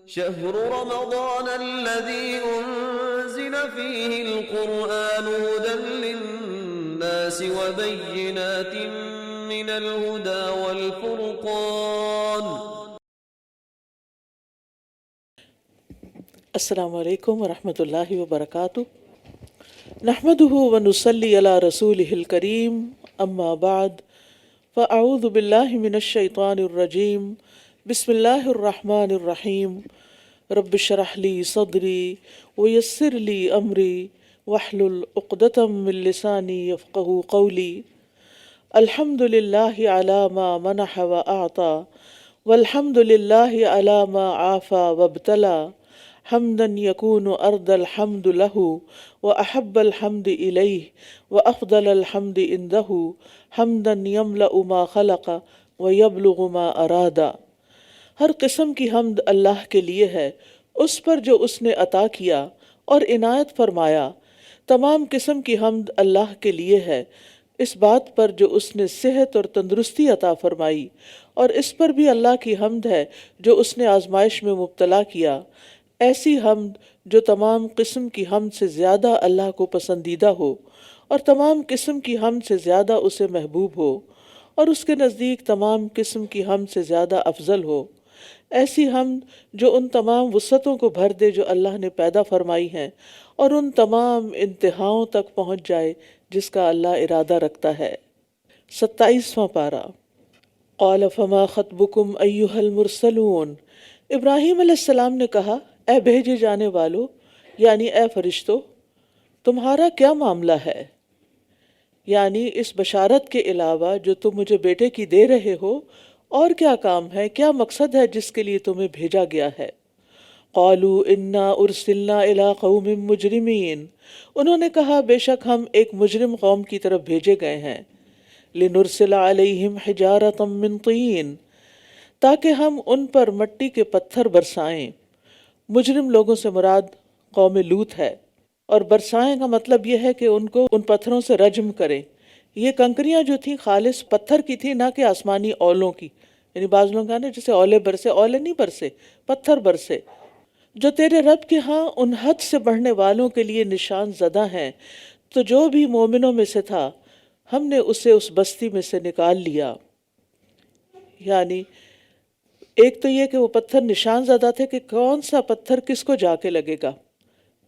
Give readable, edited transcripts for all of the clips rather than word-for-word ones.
شهر رمضان الذي أنزل فيه القرآن هدى للناس وبينات من الهدى والفرقان. السلام علیکم ورحمۃ اللہ وبرکاتہ. نحمده ونصلی علی رسولہ الکریم، اما بعد فاعوذ باللہ من الشیطان الرجیم. بسم اللہ الرحمن الرحیم. رب اشرح لی صدری ویسر لی امری واحلل عقدۃ من لسانی یفقہوا قولی. الحمد للہ علی ما منح واعطی والحمد للہ علی ما عافی وابتلی، حمدا یکون ارض الحمد له واحب الحمد الیہ وافضل الحمد عنده، حمدا یملأ ما خلق ویبلغ ما ارادا. ہر قسم کی حمد اللہ کے لیے ہے، اس پر جو اس نے عطا کیا اور عنایت فرمایا. تمام قسم کی حمد اللہ کے لیے ہے، اس بات پر جو اس نے صحت اور تندرستی عطا فرمائی، اور اس پر بھی اللہ کی حمد ہے جو اس نے آزمائش میں مبتلا کیا. ایسی حمد جو تمام قسم کی حمد سے زیادہ اللہ کو پسندیدہ ہو اور تمام قسم کی حمد سے زیادہ اسے محبوب ہو، اور اس کے نزدیک تمام قسم کی حمد سے زیادہ افضل ہو. ایسی حمد جو ان تمام وسعتوں کو بھر دے جو اللہ نے پیدا فرمائی ہیں، اور ان تمام انتہاؤں تک پہنچ جائے جس کا اللہ ارادہ رکھتا ہے. 27واں پارہ. قال فما خطبکم ایھا المرسلون. ابراہیم علیہ السلام نے کہا، اے بھیجے جانے والو، یعنی اے فرشتو، تمہارا کیا معاملہ ہے؟ یعنی اس بشارت کے علاوہ جو تم مجھے بیٹے کی دے رہے ہو، اور کیا کام ہے، کیا مقصد ہے جس کے لیے تمہیں بھیجا گیا ہے؟ قالوا انا ارسلنا الی قوم مجرمین. انہوں نے کہا، بے شک ہم ایک مجرم قوم کی طرف بھیجے گئے ہیں. لنرسل علیہم حجارۃ من طین، تاکہ ہم ان پر مٹی کے پتھر برسائیں. مجرم لوگوں سے مراد قوم لوط ہے، اور برسائیں کا مطلب یہ ہے کہ ان کو ان پتھروں سے رجم کریں. یہ کنکریاں جو تھیں خالص پتھر کی تھیں، نہ کہ آسمانی اولوں کی. یعنی بعض لوگ کہتے ہیں جیسے اولے برسے، اولے نہیں برسے، پتھر برسے. جو تیرے رب کے ہاں ان حد سے بڑھنے والوں کے لیے نشان زدہ ہیں. تو جو بھی مومنوں میں سے تھا ہم نے اسے اس بستی میں سے نکال لیا. یعنی ایک تو یہ کہ وہ پتھر نشان زدہ تھے کہ کون سا پتھر کس کو جا کے لگے گا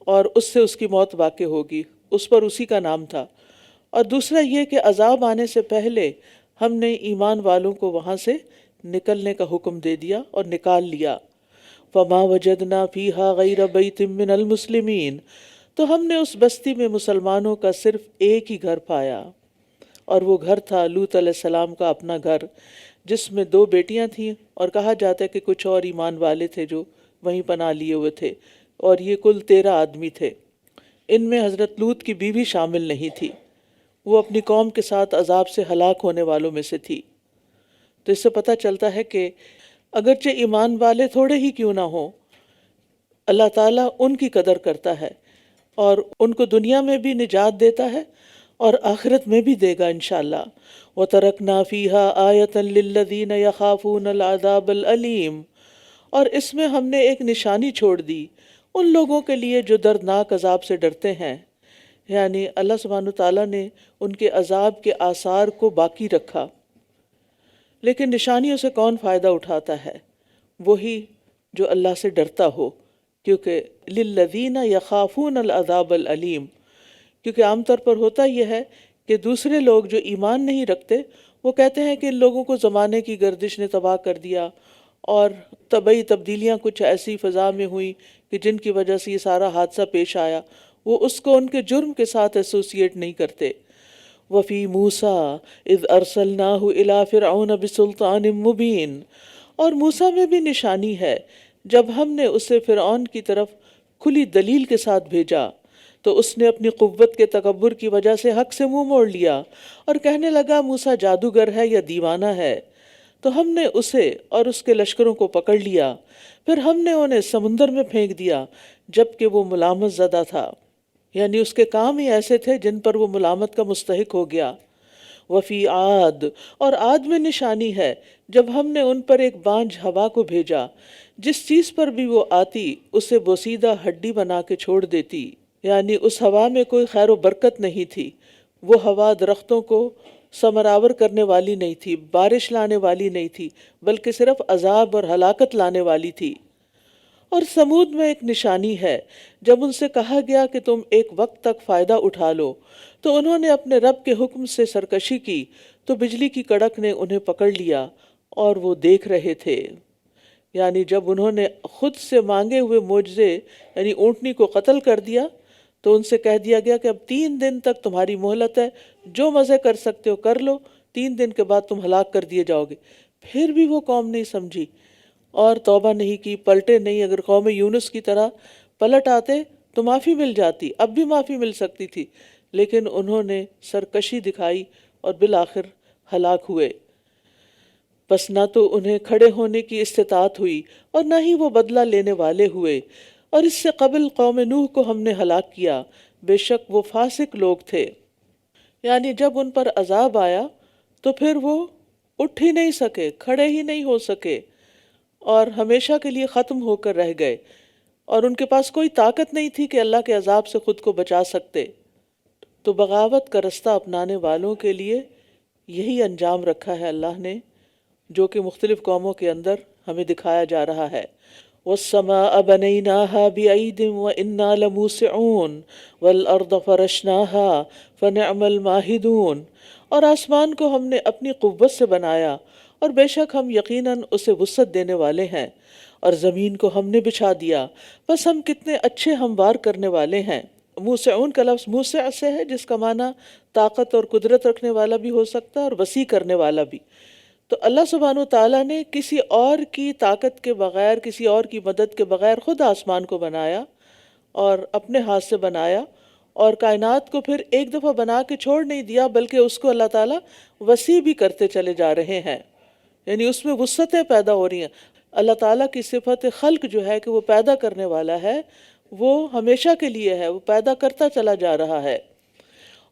اور اس سے اس کی موت واقع ہوگی، اس پر اسی کا نام تھا. اور دوسرا یہ کہ عذاب آنے سے پہلے ہم نے ایمان والوں کو وہاں سے نکلنے کا حکم دے دیا اور نکال لیا. فما وجدنا فیہا غیر بیت من المسلمین. تو ہم نے اس بستی میں مسلمانوں کا صرف ایک ہی گھر پایا، اور وہ گھر تھا لوط علیہ السلام کا اپنا گھر، جس میں 2 بیٹیاں تھیں، اور کہا جاتا ہے کہ کچھ اور ایمان والے تھے جو وہیں پناہ لیے ہوئے تھے، اور یہ کل 13 آدمی تھے. ان میں حضرت لوط کی بیوی شامل نہیں تھی، وہ اپنی قوم کے ساتھ عذاب سے ہلاک ہونے والوں میں سے تھی. تو اس سے پتہ چلتا ہے کہ اگرچہ ایمان والے تھوڑے ہی کیوں نہ ہوں، اللہ تعالیٰ ان کی قدر کرتا ہے اور ان کو دنیا میں بھی نجات دیتا ہے اور آخرت میں بھی دے گا انشاءاللہ. وَتَرَكْنَا فِيهَا آیَةً لِلَّذِينَ يَخَافُونَ الْعَذَابَ الْأَلِيمَ. اور اس میں ہم نے ایک نشانی چھوڑ دی ان لوگوں کے لیے جو دردناک عذاب سے ڈرتے ہیں. یعنی اللہ سبحانہ تعالیٰ نے ان کے عذاب کے آثار کو باقی رکھا. لیکن نشانیوں سے کون فائدہ اٹھاتا ہے؟ وہی جو اللہ سے ڈرتا ہو، کیونکہ للذین یخافون العذاب العلیم. کیونکہ عام طور پر ہوتا یہ ہے کہ دوسرے لوگ جو ایمان نہیں رکھتے وہ کہتے ہیں کہ ان لوگوں کو زمانے کی گردش نے تباہ کر دیا، اور طبعی تبدیلیاں کچھ ایسی فضا میں ہوئیں کہ جن کی وجہ سے یہ سارا حادثہ پیش آیا. وہ اس کو ان کے جرم کے ساتھ ایسوسیٹ نہیں کرتے. وفی موسیٰ اذ ارسلناہ الی فرعون بسلطان مبین. اور موسیٰ میں بھی نشانی ہے جب ہم نے اسے فرعون کی طرف کھلی دلیل کے ساتھ بھیجا، تو اس نے اپنی قوت کے تکبر کی وجہ سے حق سے منہ موڑ لیا اور کہنے لگا موسیٰ جادوگر ہے یا دیوانہ ہے. تو ہم نے اسے اور اس کے لشکروں کو پکڑ لیا، پھر ہم نے انہیں سمندر میں پھینک دیا جبکہ وہ ملامت زدہ تھا. یعنی اس کے کام ہی ایسے تھے جن پر وہ ملامت کا مستحق ہو گیا. وفی عاد، اور عاد میں نشانی ہے جب ہم نے ان پر ایک بانجھ ہوا کو بھیجا جس چیز پر بھی وہ آتی اسے بوسیدہ ہڈی بنا کے چھوڑ دیتی، یعنی اس ہوا میں کوئی خیر و برکت نہیں تھی۔ وہ ہوا درختوں کو ثمرآور کرنے والی نہیں تھی، بارش لانے والی نہیں تھی، بلکہ صرف عذاب اور ہلاکت لانے والی تھی۔ اور سمود میں ایک نشانی ہے، جب ان سے کہا گیا کہ تم ایک وقت تک فائدہ اٹھا لو تو انہوں نے اپنے رب کے حکم سے سرکشی کی، تو بجلی کی کڑک نے انہیں پکڑ لیا اور وہ دیکھ رہے تھے۔ یعنی جب انہوں نے خود سے مانگے ہوئے معجزے یعنی اونٹنی کو قتل کر دیا تو ان سے کہہ دیا گیا کہ اب 3 دن تک تمہاری مہلت ہے، جو مزے کر سکتے ہو کر لو، 3 دن کے بعد تم ہلاک کر دیے جاؤ گے۔ پھر بھی وہ قوم نہیں سمجھی اور توبہ نہیں کی، پلٹے نہیں۔ اگر قوم یونس کی طرح پلٹ آتے تو معافی مل جاتی، اب بھی معافی مل سکتی تھی، لیکن انہوں نے سرکشی دکھائی اور بالآخر ہلاک ہوئے۔ بس نہ تو انہیں کھڑے ہونے کی استطاعت ہوئی اور نہ ہی وہ بدلہ لینے والے ہوئے۔ اور اس سے قبل قوم نوح کو ہم نے ہلاک کیا، بے شک وہ فاسق لوگ تھے۔ یعنی جب ان پر عذاب آیا تو پھر وہ اٹھ ہی نہیں سکے، کھڑے ہی نہیں ہو سکے اور ہمیشہ کے لیے ختم ہو کر رہ گئے، اور ان کے پاس کوئی طاقت نہیں تھی کہ اللہ کے عذاب سے خود کو بچا سکتے۔ تو بغاوت کا رستہ اپنانے والوں کے لیے یہی انجام رکھا ہے اللہ نے، جو کہ مختلف قوموں کے اندر ہمیں دکھایا جا رہا ہے۔ وَالسَّمَاءَ بَنَيْنَاهَا بِأَيْدٍ وَإِنَّا لَمُوسِعُونَ وَالْأَرْضَ فَرَشْنَاهَا فَنِعْمَ الْمَاهِدُونَ، اور آسمان کو ہم نے اپنی قوت سے بنایا اور بے شک ہم یقیناً اسے وسعت دینے والے ہیں، اور زمین کو ہم نے بچھا دیا، بس ہم کتنے اچھے ہموار کرنے والے ہیں۔ موسعون کا لفظ موسع سے ہے، جس کا معنی طاقت اور قدرت رکھنے والا بھی ہو سکتا ہے اور وسیع کرنے والا بھی۔ تو اللہ سبحانہ وتعالیٰ نے کسی اور کی طاقت کے بغیر، کسی اور کی مدد کے بغیر خود آسمان کو بنایا اور اپنے ہاتھ سے بنایا، اور کائنات کو پھر ایک دفعہ بنا کے چھوڑ نہیں دیا، بلکہ اس کو اللہ تعالیٰ وسیع بھی کرتے چلے جا رہے ہیں، یعنی اس میں وسعتیں پیدا ہو رہی ہیں۔ اللہ تعالیٰ کی صفت خلق جو ہے کہ وہ پیدا کرنے والا ہے، وہ ہمیشہ کے لیے ہے، وہ پیدا کرتا چلا جا رہا ہے۔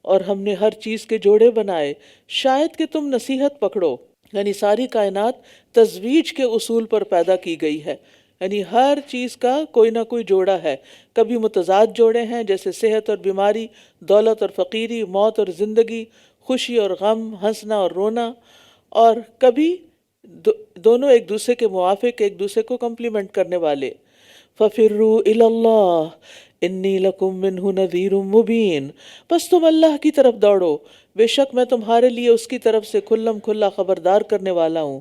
اور ہم نے ہر چیز کے جوڑے بنائے شاید کہ تم نصیحت پکڑو، یعنی ساری کائنات تزویج کے اصول پر پیدا کی گئی ہے، یعنی ہر چیز کا کوئی نہ کوئی جوڑا ہے۔ کبھی متضاد جوڑے ہیں جیسے صحت اور بیماری، دولت اور فقیری، موت اور زندگی، خوشی اور غم، ہنسنا اور رونا، اور کبھی دونوں ایک دوسرے کے موافق، ایک دوسرے کو کمپلیمنٹ کرنے والے۔ فَفِرُّوا إِلَى اللَّهِ إِنِّي لَكُم مِّنْهُ نَذِيرٌ مُّبِينٌ، بس تم اللہ کی طرف دوڑو، بے شک میں تمہارے لیے اس کی طرف سے کھلم کھلا خبردار کرنے والا ہوں۔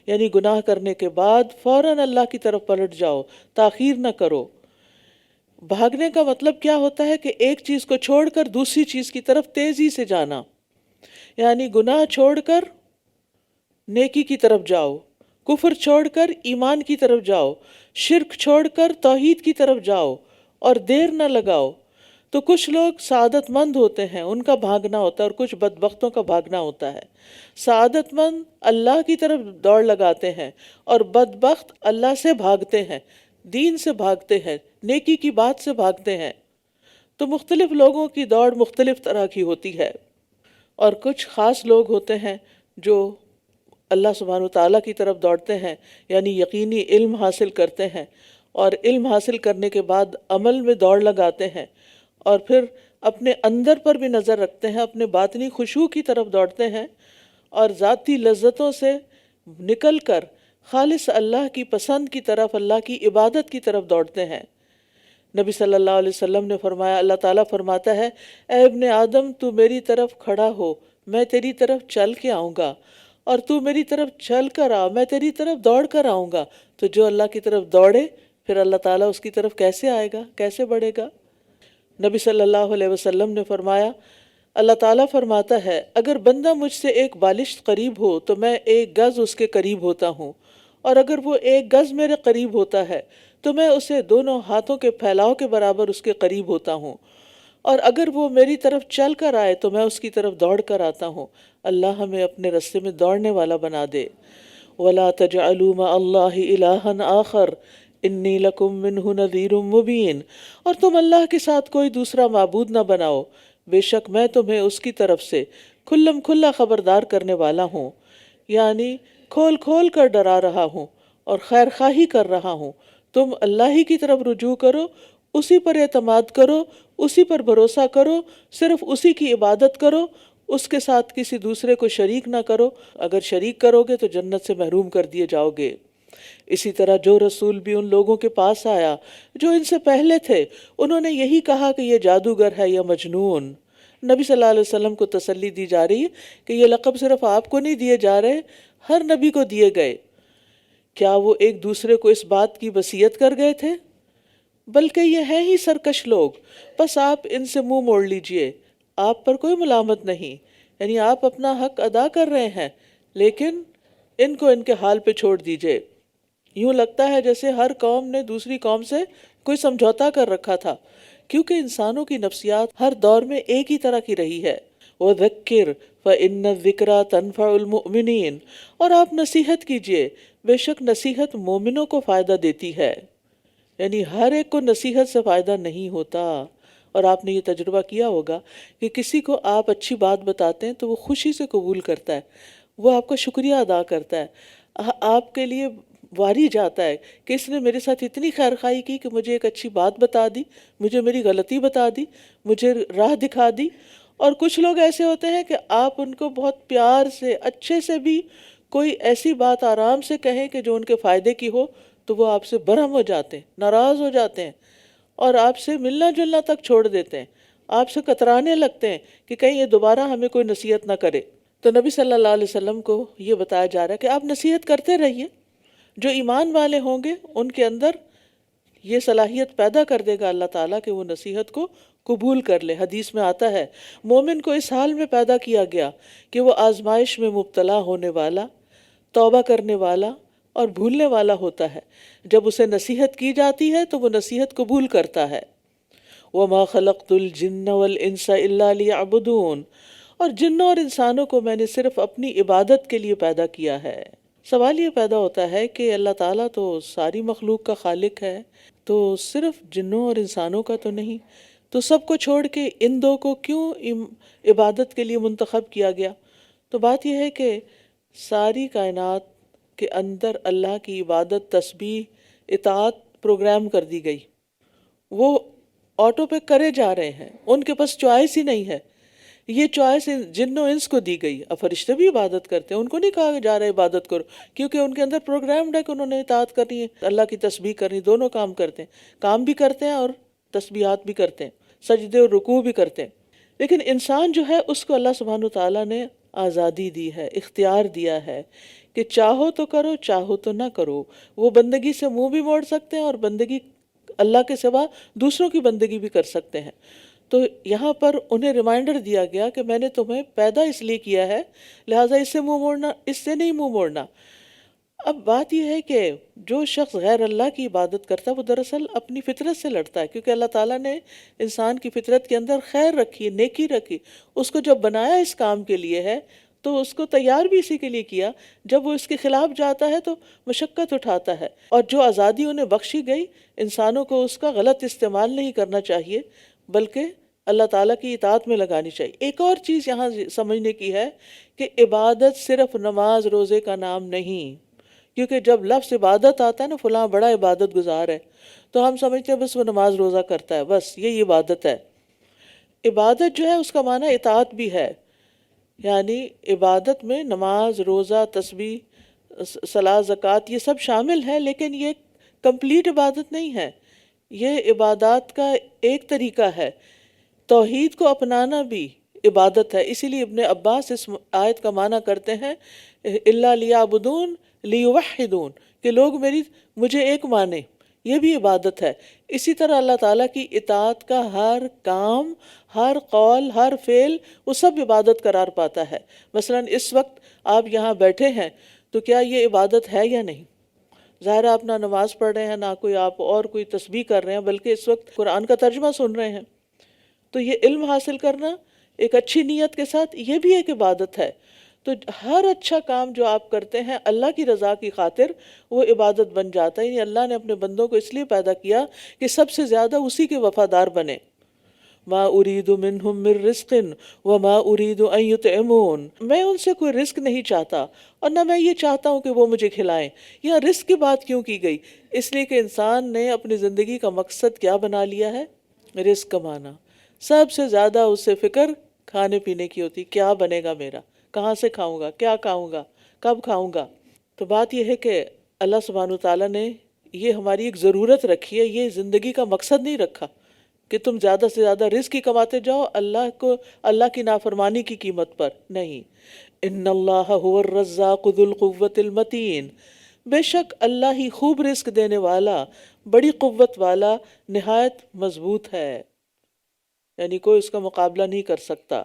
یعنی گناہ کرنے کے بعد فوراً اللہ کی طرف پلٹ جاؤ، تاخیر نہ کرو۔ بھاگنے کا مطلب کیا ہوتا ہے کہ ایک چیز کو چھوڑ کر دوسری چیز کی طرف تیزی سے جانا، یعنی گناہ چھوڑ کر نیکی کی طرف جاؤ، کفر چھوڑ کر ایمان کی طرف جاؤ، شرک چھوڑ کر توحید کی طرف جاؤ، اور دیر نہ لگاؤ۔ تو کچھ لوگ سعادت مند ہوتے ہیں، ان کا بھاگنا ہوتا ہے، اور کچھ بدبختوں کا بھاگنا ہوتا ہے۔ سعادت مند اللہ کی طرف دوڑ لگاتے ہیں، اور بدبخت اللہ سے بھاگتے ہیں، دین سے بھاگتے ہیں، نیکی کی بات سے بھاگتے ہیں۔ تو مختلف لوگوں کی دوڑ مختلف طرح کی ہوتی ہے، اور کچھ خاص لوگ ہوتے ہیں جو اللہ سبحانہ وتعالیٰ کی طرف دوڑتے ہیں، یعنی یقینی علم حاصل کرتے ہیں، اور علم حاصل کرنے کے بعد عمل میں دوڑ لگاتے ہیں، اور پھر اپنے اندر پر بھی نظر رکھتے ہیں، اپنے باطنی خشوع کی طرف دوڑتے ہیں، اور ذاتی لذتوں سے نکل کر خالص اللہ کی پسند کی طرف، اللہ کی عبادت کی طرف دوڑتے ہیں۔ نبی صلی اللہ علیہ وسلم نے فرمایا، اللہ تعالیٰ فرماتا ہے، اے ابن آدم تو میری طرف کھڑا ہو، میں تیری طرف چل کے آؤں گا، اور تو میری طرف چل کر آ، میں تیری طرف دوڑ کر آؤں گا۔ تو جو اللہ کی طرف دوڑے پھر اللہ تعالیٰ اس کی طرف کیسے آئے گا، کیسے بڑھے گا؟ نبی صلی اللہ علیہ وسلم نے فرمایا، اللہ تعالیٰ فرماتا ہے، اگر بندہ مجھ سے ایک بالشت قریب ہو تو میں 1 گز اس کے قریب ہوتا ہوں، اور اگر وہ 1 گز میرے قریب ہوتا ہے تو میں اسے دونوں ہاتھوں کے پھیلاؤ کے برابر اس کے قریب ہوتا ہوں، اور اگر وہ میری طرف چل کر آئے تو میں اس کی طرف دوڑ کر آتا ہوں۔ اللہ ہمیں اپنے راستے میں دوڑنے والا بنا دے۔ وَلَا تَجْعَلُوا مَعَ اللَّهِ إِلَٰهًا آخَرَ إِنِّي لَكُم مِّنْهُ نَذِيرٌ مُّبِينٌ، اور تم اللہ کے ساتھ کوئی دوسرا معبود نہ بناؤ، بے شک میں تمہیں اس کی طرف سے کھلم کھلا خبردار کرنے والا ہوں، یعنی کھول کھول کر ڈرا رہا ہوں، اور خیر خواہی کر رہا ہوں، تم اللہ ہی کی طرف رجوع کرو، اسی پر اعتماد کرو، اسی پر بھروسہ کرو، صرف اسی کی عبادت کرو، اس کے ساتھ کسی دوسرے کو شریک نہ کرو، اگر شریک کرو گے تو جنت سے محروم کر دیے جاؤ گے۔ اسی طرح جو رسول بھی ان لوگوں کے پاس آیا جو ان سے پہلے تھے، انہوں نے یہی کہا کہ یہ جادوگر ہے یا مجنون۔ نبی صلی اللہ علیہ وسلم کو تسلی دی جا رہی ہے کہ یہ لقب صرف آپ کو نہیں دیے جا رہے، ہر نبی کو دیے گئے۔ کیا وہ ایک دوسرے کو اس بات کی وصیت کر گئے تھے؟ بلکہ یہ ہیں ہی سرکش لوگ، بس آپ ان سے منہ موڑ لیجئے، آپ پر کوئی ملامت نہیں، یعنی آپ اپنا حق ادا کر رہے ہیں، لیکن ان کو ان کے حال پہ چھوڑ دیجئے۔ یوں لگتا ہے جیسے ہر قوم نے دوسری قوم سے کوئی سمجھوتا کر رکھا تھا، کیونکہ انسانوں کی نفسیات ہر دور میں ایک ہی طرح کی رہی ہے۔ وَذَكِّرْ فَإِنَّ الذِّكْرَىٰ تَنفَعُ الْمُؤْمِنِينَ، اور آپ نصیحت کیجئے، بے شک نصیحت مومنوں کو فائدہ دیتی ہے۔ یعنی ہر ایک کو نصیحت سے فائدہ نہیں ہوتا، اور آپ نے یہ تجربہ کیا ہوگا کہ کسی کو آپ اچھی بات بتاتے ہیں تو وہ خوشی سے قبول کرتا ہے، وہ آپ کا شکریہ ادا کرتا ہے، آپ کے لیے واری جاتا ہے کہ اس نے میرے ساتھ اتنی خیر خواہی کی کہ مجھے ایک اچھی بات بتا دی، مجھے میری غلطی بتا دی، مجھے راہ دکھا دی۔ اور کچھ لوگ ایسے ہوتے ہیں کہ آپ ان کو بہت پیار سے، اچھے سے بھی کوئی ایسی بات آرام سے کہیں کہ جو ان کے فائدے کی ہو تو وہ آپ سے برہم ہو جاتے ہیں، ناراض ہو جاتے ہیں، اور آپ سے ملنا جلنا تک چھوڑ دیتے ہیں، آپ سے کترانے لگتے ہیں کہ کہیں یہ دوبارہ ہمیں کوئی نصیحت نہ کرے۔ تو نبی صلی اللہ علیہ وسلم کو یہ بتایا جا رہا ہے کہ آپ نصیحت کرتے رہیے، جو ایمان والے ہوں گے ان کے اندر یہ صلاحیت پیدا کر دے گا اللہ تعالیٰ کہ وہ نصیحت کو قبول کر لے۔ حدیث میں آتا ہے مومن کو اس حال میں پیدا کیا گیا کہ وہ آزمائش میں مبتلا ہونے والا، توبہ کرنے والا اور بھولنے والا ہوتا ہے۔ جب اسے نصیحت کی جاتی ہے تو وہ نصیحت قبول کرتا ہے۔ وَمَا خَلَقْتُ الْجِنَّ وَالْإِنسَ إِلَّا لِيَعْبُدُونَ، اور جنوں اور انسانوں کو میں نے صرف اپنی عبادت کے لیے پیدا کیا ہے۔ سوال یہ پیدا ہوتا ہے کہ اللہ تعالیٰ تو ساری مخلوق کا خالق ہے، تو صرف جنوں اور انسانوں کا تو نہیں، تو سب کو چھوڑ کے ان دو کو کیوں عبادت کے لیے منتخب کیا گیا؟ تو بات یہ ہے کہ ساری کائنات کے اندر اللہ کی عبادت، تسبیح، اطاعت پروگرام کر دی گئی، وہ آٹو پہ کرے جا رہے ہیں، ان کے پاس چوائس ہی نہیں ہے۔ یہ چوائس جن و انس کو دی گئی۔ اب فرشتے بھی عبادت کرتے ہیں، ان کو نہیں کہا جا رہا عبادت کرو، کیونکہ ان کے اندر پروگرامڈ ہے کہ انہوں نے اطاعت کرنی ہے، اللہ کی تسبیح کرنی، دونوں کام کرتے ہیں، کام بھی کرتے ہیں اور تسبیحات بھی کرتے ہیں، سجدے اور رکوع بھی کرتے ہیں۔ لیکن انسان جو ہے اس کو اللہ سبحانہ وتعالیٰ نے آزادی دی ہے، اختیار دیا ہے کہ چاہو تو کرو، چاہو تو نہ کرو۔ وہ بندگی سے منہ بھی موڑ سکتے ہیں اور بندگی اللہ کے سوا دوسروں کی بندگی بھی کر سکتے ہیں۔ تو یہاں پر انہیں ریمائنڈر دیا گیا کہ میں نے تمہیں پیدا اس لیے کیا ہے، لہٰذا اس سے منہ موڑنا، اس سے نہیں منہ موڑنا۔ اب بات یہ ہے کہ جو شخص غیر اللہ کی عبادت کرتا ہے وہ دراصل اپنی فطرت سے لڑتا ہے، کیونکہ اللہ تعالیٰ نے انسان کی فطرت کے اندر خیر رکھی، نیکی رکھی، اس کو جب بنایا اس کام کے لیے ہے تو اس کو تیار بھی اسی کے لیے کیا۔ جب وہ اس کے خلاف جاتا ہے تو مشقت اٹھاتا ہے، اور جو آزادی انہیں بخشی گئی انسانوں کو اس کا غلط استعمال نہیں کرنا چاہیے بلکہ اللہ تعالیٰ کی اطاعت میں لگانی چاہیے۔ ایک اور چیز یہاں سمجھنے کی ہے کہ عبادت صرف نماز روزے کا نام نہیں، کیونکہ جب لفظ عبادت آتا ہے نا، فلاں بڑا عبادت گزار ہے، تو ہم سمجھتے ہیں بس وہ نماز روزہ کرتا ہے، بس یہی عبادت ہے۔ عبادت جو ہے اس کا معنی اطاعت بھی ہے، یعنی عبادت میں نماز، روزہ، تسبیح، صلاۃ، زکوٰۃ یہ سب شامل ہیں، لیکن یہ کمپلیٹ عبادت نہیں ہے، یہ عبادات کا ایک طریقہ ہے۔ توحید کو اپنانا بھی عبادت ہے، اسی لیے ابن عباس اس آیت کا معنی کرتے ہیں الا لیعبدون لیوحدون، کہ لوگ مجھے ایک مانے، یہ بھی عبادت ہے۔ اسی طرح اللہ تعالیٰ کی اطاعت کا ہر کام، ہر قول، ہر فعل وہ سب عبادت قرار پاتا ہے۔ مثلا اس وقت آپ یہاں بیٹھے ہیں تو کیا یہ عبادت ہے یا نہیں؟ ظاہر آپ نہ نماز پڑھ رہے ہیں، نہ آپ اور کوئی تسبیح کر رہے ہیں، بلکہ اس وقت قرآن کا ترجمہ سن رہے ہیں۔ تو یہ علم حاصل کرنا ایک اچھی نیت کے ساتھ یہ بھی ایک عبادت ہے۔ تو ہر اچھا کام جو آپ کرتے ہیں اللہ کی رضا کی خاطر وہ عبادت بن جاتا ہے۔ یعنی اللہ نے اپنے بندوں کو اس لیے پیدا کیا کہ سب سے زیادہ اسی کے وفادار بنے۔ ما اريد منهم من رزق وما اريد ان يطعمون، میں ان سے کوئی رزق نہیں چاہتا اور نہ میں یہ چاہتا ہوں کہ وہ مجھے کھلائیں۔ یہاں رزق کی بات کیوں کی گئی؟ اس لیے کہ انسان نے اپنی زندگی کا مقصد کیا بنا لیا ہے؟ رزق کمانا۔ سب سے زیادہ اس سے فکر کھانے پینے کی ہوتی، کیا بنے گا میرا، کہاں سے کھاؤں گا، کیا کھاؤں گا، کب کھاؤں گا۔ تو بات یہ ہے کہ اللہ سبحانہ وتعالیٰ نے یہ ہماری ایک ضرورت رکھی ہے، یہ زندگی کا مقصد نہیں رکھا کہ تم زیادہ سے زیادہ رزق ہی کماتے جاؤ اللہ کی نافرمانی کی قیمت پر، نہیں۔ ان اللہ هو الرزاق ذو القوۃ المتین، بے شک اللہ ہی خوب رزق دینے والا، بڑی قوت والا، نہایت مضبوط ہے، یعنی کوئی اس کا مقابلہ نہیں کر سکتا۔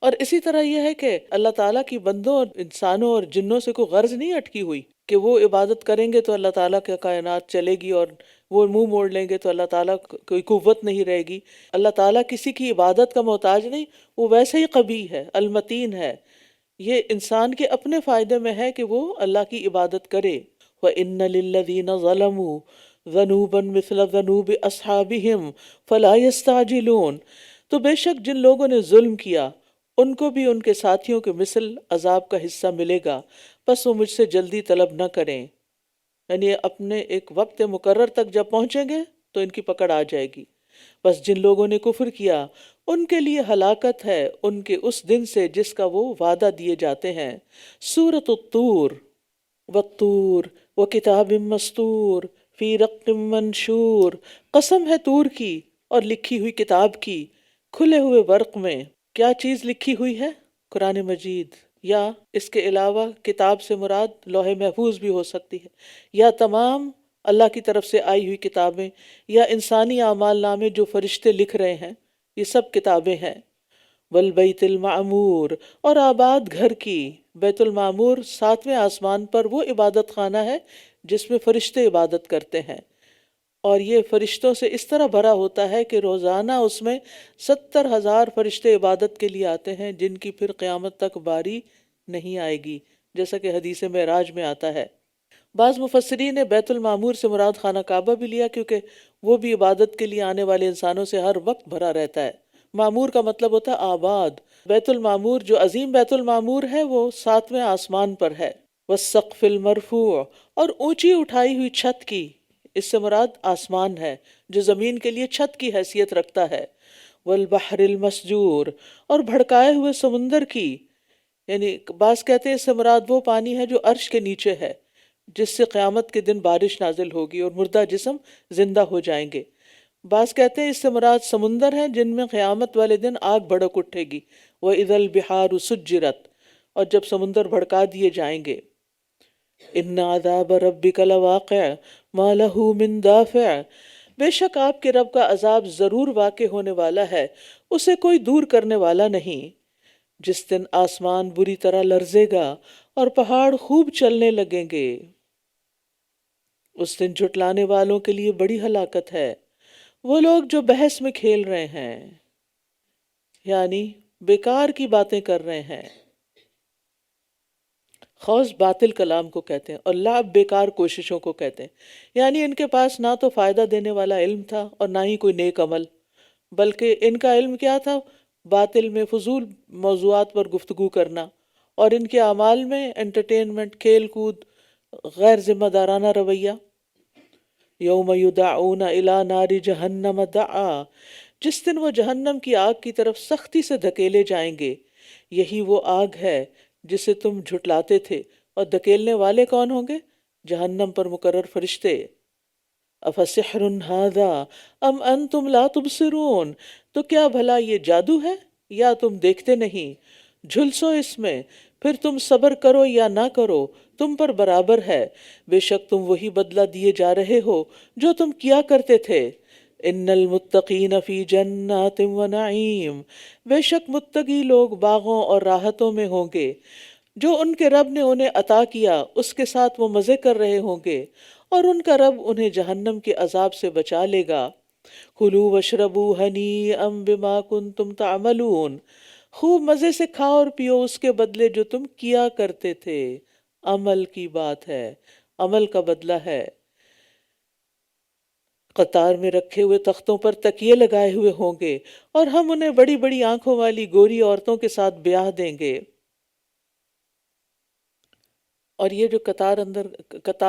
اور اسی طرح یہ ہے کہ اللہ تعالیٰ کی بندوں اور انسانوں اور جنوں سے کوئی غرض نہیں اٹکی ہوئی کہ وہ عبادت کریں گے تو اللہ تعالیٰ کی کائنات چلے گی، اور وہ منہ موڑ لیں گے تو اللہ تعالیٰ کوئی قوت نہیں رہے گی۔ اللہ تعالیٰ کسی کی عبادت کا محتاج نہیں، وہ ویسے ہی قوی ہے، المتین ہے۔ یہ انسان کے اپنے فائدے میں ہے کہ وہ اللہ کی عبادت کرے۔ وَإِنَّ لِلَّذِينَ ظَلَمُوا ذَنُوبًا مِثْلَ ذَنُوبِ أَصْحَابِهِمْ فَلَا يَسْتَعْجِلُونَ، تو بے شک جن لوگوں نے ظلم کیا ان کو بھی ان کے ساتھیوں کے مثل عذاب کا حصہ ملے گا، بس وہ مجھ سے جلدی طلب نہ کریں، یعنی اپنے ایک وقت مقرر تک جب پہنچیں گے تو ان کی پکڑ آ جائے گی۔ بس جن لوگوں نے کفر کیا ان کے لیے ہلاکت ہے ان کے اس دن سے جس کا وہ وعدہ دیے جاتے ہیں۔ سورۃ الطور، والطور وکتاب مستور فی رق منشور، قسم ہے طور کی اور لکھی ہوئی کتاب کی، کھلے ہوئے ورق میں۔ کیا چیز لکھی ہوئی ہے؟ قرآن مجید، یا اس کے علاوہ کتاب سے مراد لوح محفوظ بھی ہو سکتی ہے، یا تمام اللہ کی طرف سے آئی ہوئی کتابیں، یا انسانی اعمال نامے جو فرشتے لکھ رہے ہیں، یہ سب کتابیں ہیں۔ والبیت المعمور، اور آباد گھر کی۔ بیت المعمور 7ویں آسمان پر وہ عبادت خانہ ہے جس میں فرشتے عبادت کرتے ہیں، اور یہ فرشتوں سے اس طرح بھرا ہوتا ہے کہ روزانہ اس میں 70,000 فرشتے عبادت کے لیے آتے ہیں، جن کی پھر قیامت تک باری نہیں آئے گی، جیسا کہ حدیث معراج میں آتا ہے۔ بعض مفسرین نے بیت المعمور سے مراد خانہ کعبہ بھی لیا، کیونکہ وہ بھی عبادت کے لیے آنے والے انسانوں سے ہر وقت بھرا رہتا ہے۔ معمور کا مطلب ہوتا ہے آباد۔ بیت المعمور جو عظیم بیت المعمور ہے وہ 7ویں آسمان پر ہے۔ والسقف المرفوع، اور اونچی اٹھائی ہوئی چھت کی، اس سے مراد آسمان ہے جو زمین کے لیے چھت کی حیثیت رکھتا ہے۔ والبحر المسجور، اور بھڑکائے ہوئے سمندر کی، یعنی بعض کہتے ہیں اس سے مراد وہ پانی ہے جو عرش کے نیچے ہے، جس سے قیامت کے دن بارش نازل ہوگی اور مردہ جسم زندہ ہو جائیں گے۔ بعض کہتے ہیں اس سے مراد سمندر ہیں جن میں قیامت والے دن آگ بھڑک اٹھے گی، وَإِذَا الْبِحَارُ سُجِّرَتْ، اور جب سمندر بھڑکا دیے جائیں گے۔ إِنَّ عَذَابَ رَبِّكَ لَوَاقِعٌ مَا لَهُ مِن دَافِعٍ، بے شک آپ کے رب کا عذاب ضرور واقع ہونے والا ہے، اسے کوئی دور کرنے والا نہیں۔ جس دن آسمان بری طرح لرزے گا اور پہاڑ خوب چلنے لگیں گے، اس دن جھٹلانے والوں کے لیے بڑی ہلاکت ہے۔ وہ لوگ جو بحث میں کھیل رہے ہیں، یعنی بیکار کی باتیں کر رہے ہیں۔ خوض باطل کلام کو کہتے ہیں، اور لعب بیکار کوششوں کو کہتے ہیں، یعنی ان کے پاس نہ تو فائدہ دینے والا علم تھا اور نہ ہی کوئی نیک عمل، بلکہ ان کا علم کیا تھا؟ باطل میں فضول موضوعات پر گفتگو کرنا، اور ان کے اعمال میں انٹرٹینمنٹ، کھیل کود، غیر ذمہ دارانہ رویہ۔ یوم یدعون الی نار جہنم دعا، جس دن وہ جہنم کی آگ کی طرف سختی سے دھکیلے جائیں گے، یہی وہ آگ ہے جسے تم جھٹلاتے تھے، اور دھکیلنے والے کون ہوں گے؟ جہنم پر مقرر فرشتے۔ افسحر ھذا ام انتم لا تبصرون، تو کیا بھلا یہ جادو ہے یا تم دیکھتے نہیں؟ جھلسو اس میں، پھر تم صبر کرو یا نہ کرو، تم پر برابر ہے، بے شک تم وہی بدلہ دیے جا رہے ہو جو تم کیا کرتے تھے۔ ان المتقین فی جنات و نعیم، بے شک متقی لوگ باغوں اور راحتوں میں ہوں گے، جو ان کے رب نے انہیں عطا کیا اس کے ساتھ وہ مزے کر رہے ہوں گے، اور ان کا رب انہیں جہنم کے عذاب سے بچا لے گا۔ کلوا واشربوا ہنیئا بما کنتم تعملون، خوب مزے سے کھاؤ اور پیو اس کے بدلے جو تم کیا کرتے تھے۔ عمل کی بات ہے، عمل کا بدلہ ہے۔ قطار میں رکھے ہوئے تختوں پر تکیے لگائے ہوئے ہوں گے، اور ہم انہیں بڑی بڑی آنکھوں والی گوری عورتوں کے ساتھ بیاہ دیں گے۔ اور یہ جو قطار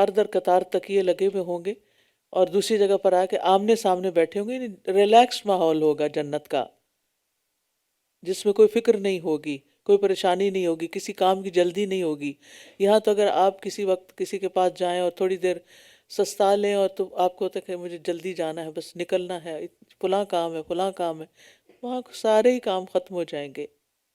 در قطار تکیے لگے ہوئے ہوں گے اور دوسری جگہ پر آ کے آمنے سامنے بیٹھے ہوں گے، یعنی ریلیکس ماحول ہوگا جنت کا، جس میں کوئی فکر نہیں ہوگی، کوئی پریشانی نہیں ہوگی، کسی کام کی جلدی نہیں ہوگی۔ یہاں تو اگر آپ کسی وقت کسی کے پاس جائیں اور تھوڑی دیر سستا لیں، اور تو آپ کو ہوتا ہے کہ مجھے جلدی جانا ہے، بس نکلنا ہے، فلاں کام ہے، فلاں کام ہے، وہاں سارے ہی کام ختم ہو جائیں گے۔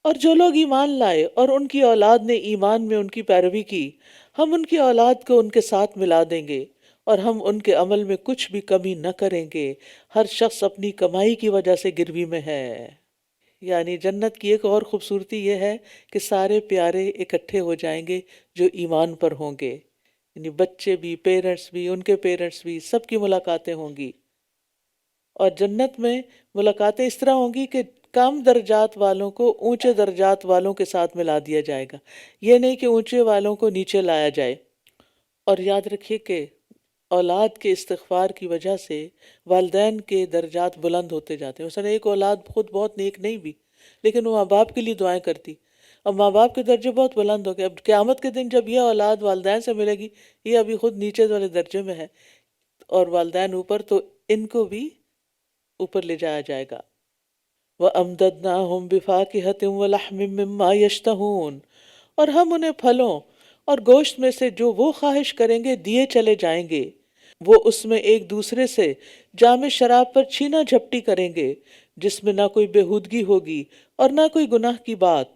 اور جو لوگ ایمان لائے اور ان کی اولاد نے ایمان میں ان کی پیروی کی، ہم ان کی اولاد کو ان کے ساتھ ملا دیں گے، اور ہم ان کے عمل میں کچھ بھی کمی نہ کریں گے۔ ہر شخص اپنی کمائی کی وجہ سے گروی میں ہے۔ یعنی جنت کی ایک اور خوبصورتی یہ ہے کہ سارے پیارے اکٹھے ہو جائیں گے جو ایمان پر ہوں گے، یعنی بچے بھی، پیرنٹس بھی، ان کے پیرنٹس بھی، سب کی ملاقاتیں ہوں گی۔ اور جنت میں ملاقاتیں اس طرح ہوں گی کہ کم درجات والوں کو اونچے درجات والوں کے ساتھ ملا دیا جائے گا، یہ نہیں کہ اونچے والوں کو نیچے لایا جائے۔ اور یاد رکھیے کہ اولاد کے استغفار کی وجہ سے والدین کے درجات بلند ہوتے جاتے ہیں۔ مثلا ایک اولاد خود بہت نیک نہیں بھی، لیکن وہ ماں باپ کے لیے دعائیں کرتی، اب ماں باپ کے درجے بہت بلند ہو گئے۔ اب قیامت کے دن جب یہ اولاد والدین سے ملے گی، یہ ابھی خود نیچے والے درجے میں ہے اور والدین اوپر، تو ان کو بھی اوپر لے جایا جائے گا۔ وَأَمْدَدْنَاهُمْ بِفَاكِهَةٍ وَلَحْمٍ مِّمَّا يَشْتَهُونَ، اور ہم انہیں پھلوں اور گوشت میں سے جو وہ خواہش کریں گے دیے چلے جائیں گے۔ وہ اس میں ایک دوسرے سے جام شراب پر چھینا جھپٹی کریں گے، جس میں نہ کوئی بےہودگی ہوگی اور نہ کوئی گناہ کی بات،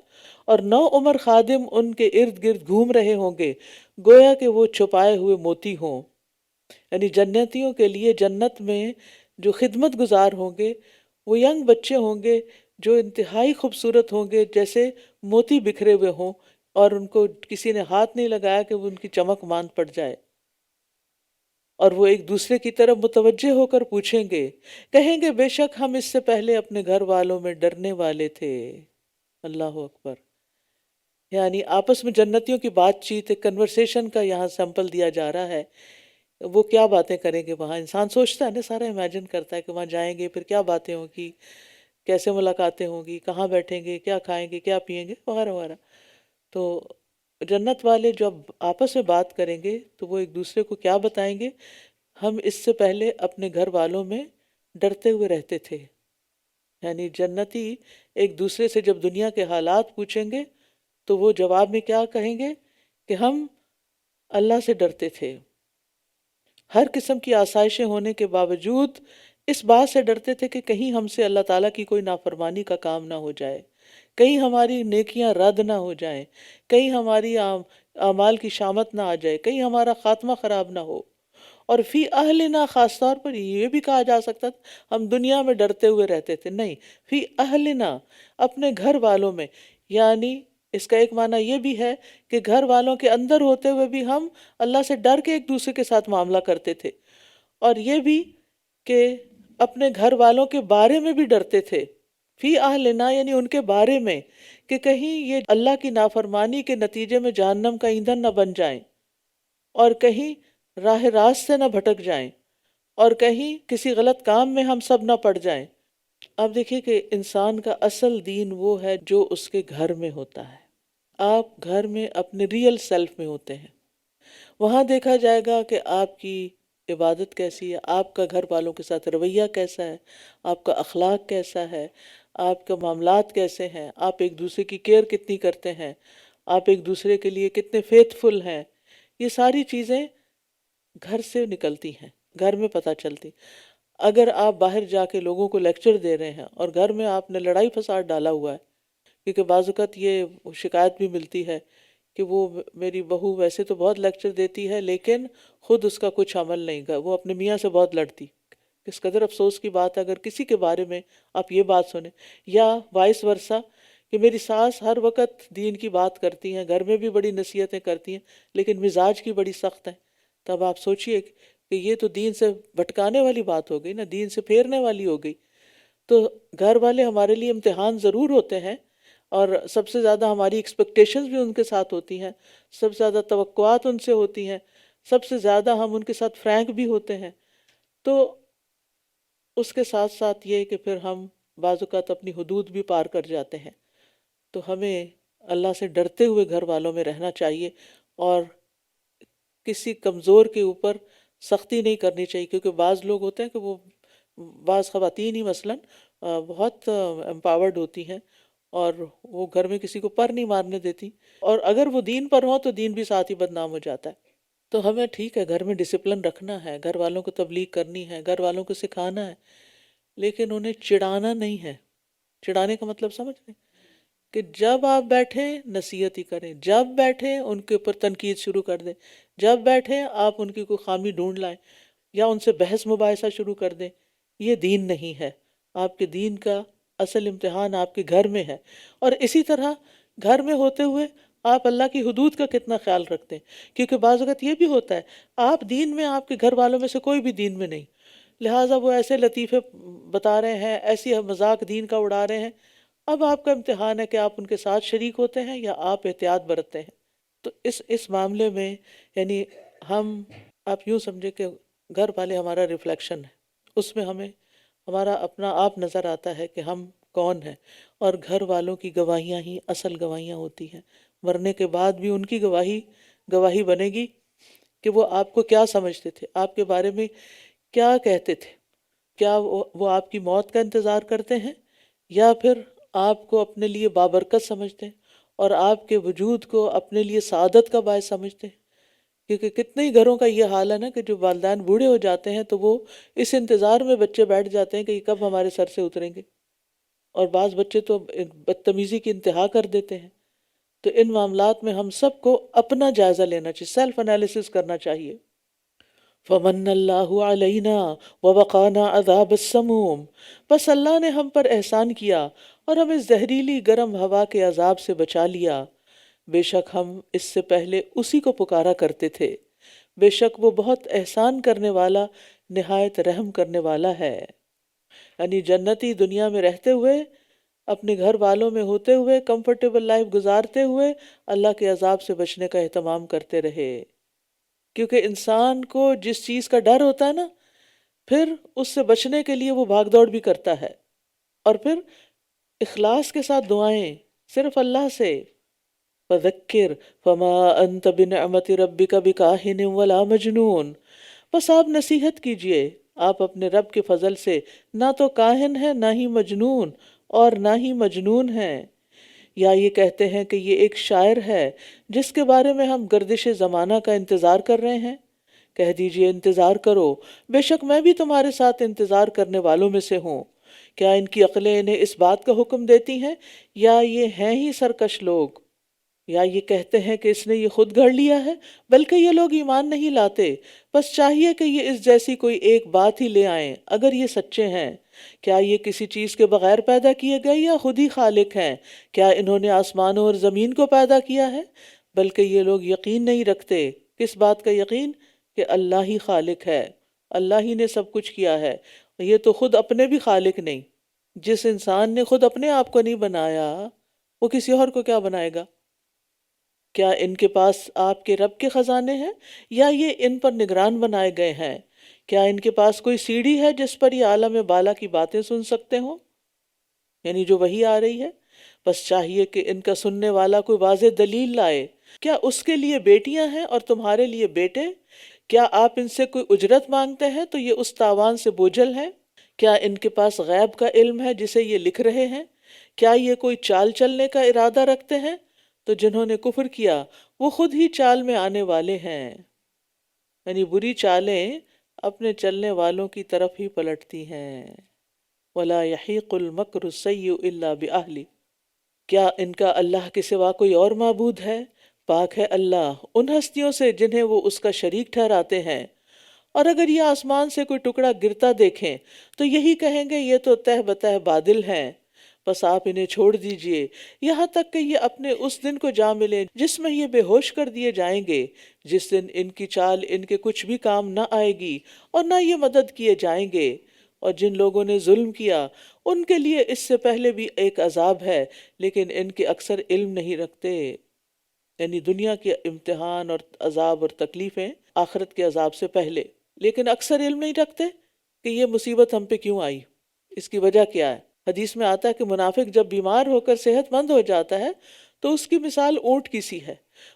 اور 9 عمر خادم ان کے ارد گرد گھوم رہے ہوں گے گویا کہ وہ چھپائے ہوئے موتی ہوں۔ یعنی جنتیوں کے لیے جنت میں جو خدمت گزار ہوں گے وہ ینگ بچے ہوں گے جو انتہائی خوبصورت ہوں گے، جیسے موتی بکھرے ہوئے ہوں، اور ان کو کسی نے ہاتھ نہیں لگایا کہ وہ ان کی چمک ماند پڑ جائے۔ اور وہ ایک دوسرے کی طرف متوجہ ہو کر پوچھیں گے، کہیں گے بے شک ہم اس سے پہلے اپنے گھر والوں میں ڈرنے والے تھے۔ اللہ اکبر۔ یعنی آپس میں جنتیوں کی بات چیت، ایک کنورسیشن کا یہاں سیمپل دیا جا رہا ہے۔ وہ کیا باتیں کریں گے وہاں، انسان سوچتا ہے نا، سارا امیجن کرتا ہے کہ وہاں جائیں گے، پھر کیا باتیں ہوں گی، کیسے ملاقاتیں ہوں گی، کہاں بیٹھیں گے، کیا کھائیں گے، کیا پئیں گے، وغیرہ وغیرہ۔ تو جنت والے جب آپس میں بات کریں گے تو وہ ایک دوسرے کو کیا بتائیں گے، ہم اس سے پہلے اپنے گھر والوں میں ڈرتے ہوئے رہتے تھے۔ یعنی جنتی ایک دوسرے سے جب دنیا کے حالات پوچھیں گے تو وہ جواب میں کیا کہیں گے کہ ہم اللہ سے ڈرتے تھے، ہر قسم کی آسائشیں ہونے کے باوجود اس بات سے ڈرتے تھے کہ کہیں ہم سے اللہ تعالیٰ کی کوئی نافرمانی کا کام نہ ہو جائے، کہیں ہماری نیکیاں رد نہ ہو جائیں، کہیں ہماری اعمال کی شامت نہ آ جائے، کہیں ہمارا خاتمہ خراب نہ ہو۔ اور فی اہلنا، خاص طور پر یہ بھی کہا جا سکتا تھا ہم دنیا میں ڈرتے ہوئے رہتے تھے، نہیں، فی اہلنا، اپنے گھر والوں میں۔ یعنی اس کا ایک معنی یہ بھی ہے کہ گھر والوں کے اندر ہوتے ہوئے بھی ہم اللہ سے ڈر کے ایک دوسرے کے ساتھ معاملہ کرتے تھے، اور یہ بھی کہ اپنے گھر والوں کے بارے میں بھی ڈرتے تھے، فی اہلنا یعنی ان کے بارے میں، کہ کہیں یہ اللہ کی نافرمانی کے نتیجے میں جہنم کا ایندھن نہ بن جائیں، اور کہیں راہ راست سے نہ بھٹک جائیں، اور کہیں کسی غلط کام میں ہم سب نہ پڑ جائیں۔ اب دیکھیے کہ انسان کا اصل دین وہ ہے جو اس کے گھر میں ہوتا ہے۔ آپ گھر میں اپنے ریئل سیلف میں ہوتے ہیں، وہاں دیکھا جائے گا کہ آپ کی عبادت کیسی ہے، آپ کا گھر والوں کے ساتھ رویہ کیسا ہے، آپ کا اخلاق کیسا ہے، آپ کے معاملات کیسے ہیں، آپ ایک دوسرے کی کیئر کتنی کرتے ہیں، آپ ایک دوسرے کے لیے کتنے فیتھ فل ہیں۔ یہ ساری چیزیں گھر سے نکلتی ہیں، گھر میں پتہ چلتی۔ اگر آپ باہر جا کے لوگوں کو لیکچر دے رہے ہیں اور گھر میں آپ نے لڑائی فساد ڈالا ہوا ہے، کیونکہ بعض اوقات یہ شکایت بھی ملتی ہے کہ وہ میری بہو ویسے تو بہت لیکچر دیتی ہے لیکن خود اس کا کچھ عمل نہیں گا، وہ اپنے میاں سے بہت لڑتی۔ کس قدر افسوس کی بات ہے اگر کسی کے بارے میں آپ یہ بات سنیں، یا وائس ورثہ کہ میری ساس ہر وقت دین کی بات کرتی ہیں، گھر میں بھی بڑی نصیحتیں کرتی ہیں لیکن مزاج کی بڑی سخت ہیں، تب آپ سوچئے کہ یہ تو دین سے بھٹکانے والی بات ہو گئی نا، دین سے پھیرنے والی ہو گئی۔ تو گھر والے ہمارے لیے امتحان ضرور ہوتے ہیں، اور سب سے زیادہ ہماری ایکسپیکٹیشنز بھی ان کے ساتھ ہوتی ہیں، سب سے زیادہ توقعات ان سے ہوتی ہیں، سب سے زیادہ ہم ان کے ساتھ فرینک بھی ہوتے ہیں۔ تو اس کے ساتھ ساتھ یہ کہ پھر ہم بعض اوقات اپنی حدود بھی پار کر جاتے ہیں، تو ہمیں اللہ سے ڈرتے ہوئے گھر والوں میں رہنا چاہیے، اور کسی کمزور کے اوپر سختی نہیں کرنی چاہیے، کیونکہ بعض لوگ ہوتے ہیں کہ وہ بعض خواتین ہی مثلاً بہت امپاورڈ ہوتی ہیں، اور وہ گھر میں کسی کو پر نہیں مارنے دیتی، اور اگر وہ دین پر ہوں تو دین بھی ساتھ ہی بدنام ہو جاتا ہے۔ تو ہمیں ٹھیک ہے گھر میں ڈسپلن رکھنا ہے، گھر والوں کو تبلیغ کرنی ہے، گھر والوں کو سکھانا ہے، لیکن انہیں چڑھانا نہیں ہے۔ چڑھانے کا مطلب سمجھ رہے ہیں؟ کہ جب آپ بیٹھیں نصیحت ہی کریں، جب بیٹھیں ان کے اوپر تنقید شروع کر دیں، جب بیٹھیں آپ ان کی کوئی خامی ڈھونڈ لائیں یا ان سے بحث مباحثہ شروع کر دیں، یہ دین نہیں ہے۔ آپ کے دین کا اصل امتحان آپ کے گھر میں ہے، اور اسی طرح گھر میں ہوتے ہوئے آپ اللہ کی حدود کا کتنا خیال رکھتے ہیں، کیونکہ بعض اوقات یہ بھی ہوتا ہے آپ دین میں، آپ کے گھر والوں میں سے کوئی بھی دین میں نہیں، لہٰذا وہ ایسے لطیفے بتا رہے ہیں، ایسی مذاق دین کا اڑا رہے ہیں، اب آپ کا امتحان ہے کہ آپ ان کے ساتھ شریک ہوتے ہیں یا آپ احتیاط برتتے ہیں۔ تو اس معاملے میں یعنی آپ یوں سمجھے کہ گھر والے ہمارا ریفلیکشن ہے، اس میں ہمیں ہمارا اپنا آپ نظر آتا ہے کہ ہم کون ہیں، اور گھر والوں کی گواہیاں ہی اصل گواہیاں ہوتی ہیں۔ مرنے کے بعد بھی ان کی گواہی بنے گی کہ وہ آپ کو کیا سمجھتے تھے، آپ کے بارے میں کیا کہتے تھے، کیا وہ آپ کی موت کا انتظار کرتے ہیں یا پھر آپ کو اپنے لیے بابرکت سمجھتے ہیں اور آپ کے وجود کو اپنے لیے سعادت کا باعث سمجھتے ہیں۔ کیونکہ کتنے ہی گھروں کا یہ حال ہے نا کہ جو والدین بوڑھے ہو جاتے ہیں تو وہ اس انتظار میں بچے بیٹھ جاتے ہیں کہ یہ کب ہمارے سر سے اتریں گے، اور بعض بچے تو بدتمیزی کی انتہا کر دیتے ہیں۔ تو ان معاملات میں ہم سب کو اپنا جائزہ لینا چاہیے، سیلف انالیسس کرنا چاہیے۔ فمن اللہ علینا ووقانا عذاب السموم، بس اللہ نے ہم پر احسان کیا اور ہمیں زہریلی گرم ہوا کے عذاب سے بچا لیا۔ بے شک ہم اس سے پہلے اسی کو پکارا کرتے تھے، بے شک وہ بہت احسان کرنے والا، نہایت رحم کرنے والا ہے۔ یعنی جنتی دنیا میں رہتے ہوئے، اپنے گھر والوں میں ہوتے ہوئے، کمفرٹیبل لائف گزارتے ہوئے اللہ کے عذاب سے بچنے کا اہتمام کرتے رہے، کیونکہ انسان کو جس چیز کا ڈر ہوتا ہے نا، پھر اس سے بچنے کے لیے وہ بھاگ دوڑ بھی کرتا ہے، اور پھر اخلاص کے ساتھ دعائیں صرف اللہ سے۔ فذکر فما انت بنعمت ربک بکاہن ولا مجنون، بس آپ نصیحت کیجئے، آپ اپنے رب کے فضل سے نہ تو کاہن ہیں، نہ ہی مجنون، اور نہ ہی مجنون ہیں۔ یا یہ کہتے ہیں کہ یہ ایک شاعر ہے جس کے بارے میں ہم گردش زمانہ کا انتظار کر رہے ہیں۔ کہہ دیجئے انتظار کرو، بے شک میں بھی تمہارے ساتھ انتظار کرنے والوں میں سے ہوں۔ کیا ان کی عقلیں انہیں اس بات کا حکم دیتی ہیں، یا یہ ہیں ہی سرکش لوگ؟ یا یہ کہتے ہیں کہ اس نے یہ خود گھڑ لیا ہے، بلکہ یہ لوگ ایمان نہیں لاتے، بس چاہیے کہ یہ اس جیسی کوئی ایک بات ہی لے آئیں اگر یہ سچے ہیں۔ کیا یہ کسی چیز کے بغیر پیدا کیے گئے یا خود ہی خالق ہیں؟ کیا انہوں نے آسمانوں اور زمین کو پیدا کیا ہے؟ بلکہ یہ لوگ یقین نہیں رکھتے۔ کس بات کا یقین؟ کہ اللہ ہی خالق ہے، اللہ ہی نے سب کچھ کیا ہے، یہ تو خود اپنے بھی خالق نہیں۔ جس انسان نے خود اپنے آپ کو نہیں بنایا، وہ کسی اور کو کیا بنائے گا؟ کیا ان کے پاس آپ کے رب کے خزانے ہیں، یا یہ ان پر نگران بنائے گئے ہیں؟ کیا ان کے پاس کوئی سیڑھی ہے جس پر یہ عالم بالا کی باتیں سن سکتے ہوں، یعنی جو وحی آ رہی ہے؟ بس چاہیے کہ ان کا سننے والا کوئی واضح دلیل لائے۔ کیا اس کے لیے بیٹیاں ہیں اور تمہارے لیے بیٹے؟ کیا آپ ان سے کوئی اجرت مانگتے ہیں تو یہ اس تاوان سے بوجھل ہیں؟ کیا ان کے پاس غیب کا علم ہے جسے یہ لکھ رہے ہیں؟ کیا یہ کوئی چال چلنے کا ارادہ رکھتے ہیں؟ تو جنہوں نے کفر کیا وہ خود ہی چال میں آنے والے ہیں، یعنی بری چالیں اپنے چلنے والوں کی طرف ہی پلٹتی ہیں۔ وَلَا يَحِيقُ الْمَكْرُ السَّيِّئُ إِلَّا بِأَهْلِهِ، کیا ان کا اللہ کے سوا کوئی اور معبود ہے؟ پاک ہے اللہ ان ہستیوں سے جنہیں وہ اس کا شریک ٹھہراتے ہیں۔ اور اگر یہ آسمان سے کوئی ٹکڑا گرتا دیکھیں تو یہی کہیں گے یہ تو تہ بتہ بادل ہیں، بس آپ انہیں چھوڑ دیجئے یہاں تک کہ یہ اپنے اس دن کو جا ملیں جس میں یہ بے ہوش کر دیے جائیں گے، جس دن ان کی چال ان کے کچھ بھی کام نہ آئے گی اور نہ یہ مدد کیے جائیں گے۔ اور جن لوگوں نے ظلم کیا ان کے لیے اس سے پہلے بھی ایک عذاب ہے، لیکن ان کے اکثر علم نہیں رکھتے۔ یعنی دنیا کے امتحان اور عذاب اور تکلیفیں آخرت کے عذاب سے پہلے، لیکن اکثر علم نہیں رکھتے کہ یہ مصیبت ہم پہ کیوں آئی، اس کی وجہ کیا ہے۔ حدیث میں آتا ہے کہ منافق جب بیمار ہو کر صحت مند ہو جاتا ہے تو اس کی مثال اونٹ کی سی ہے،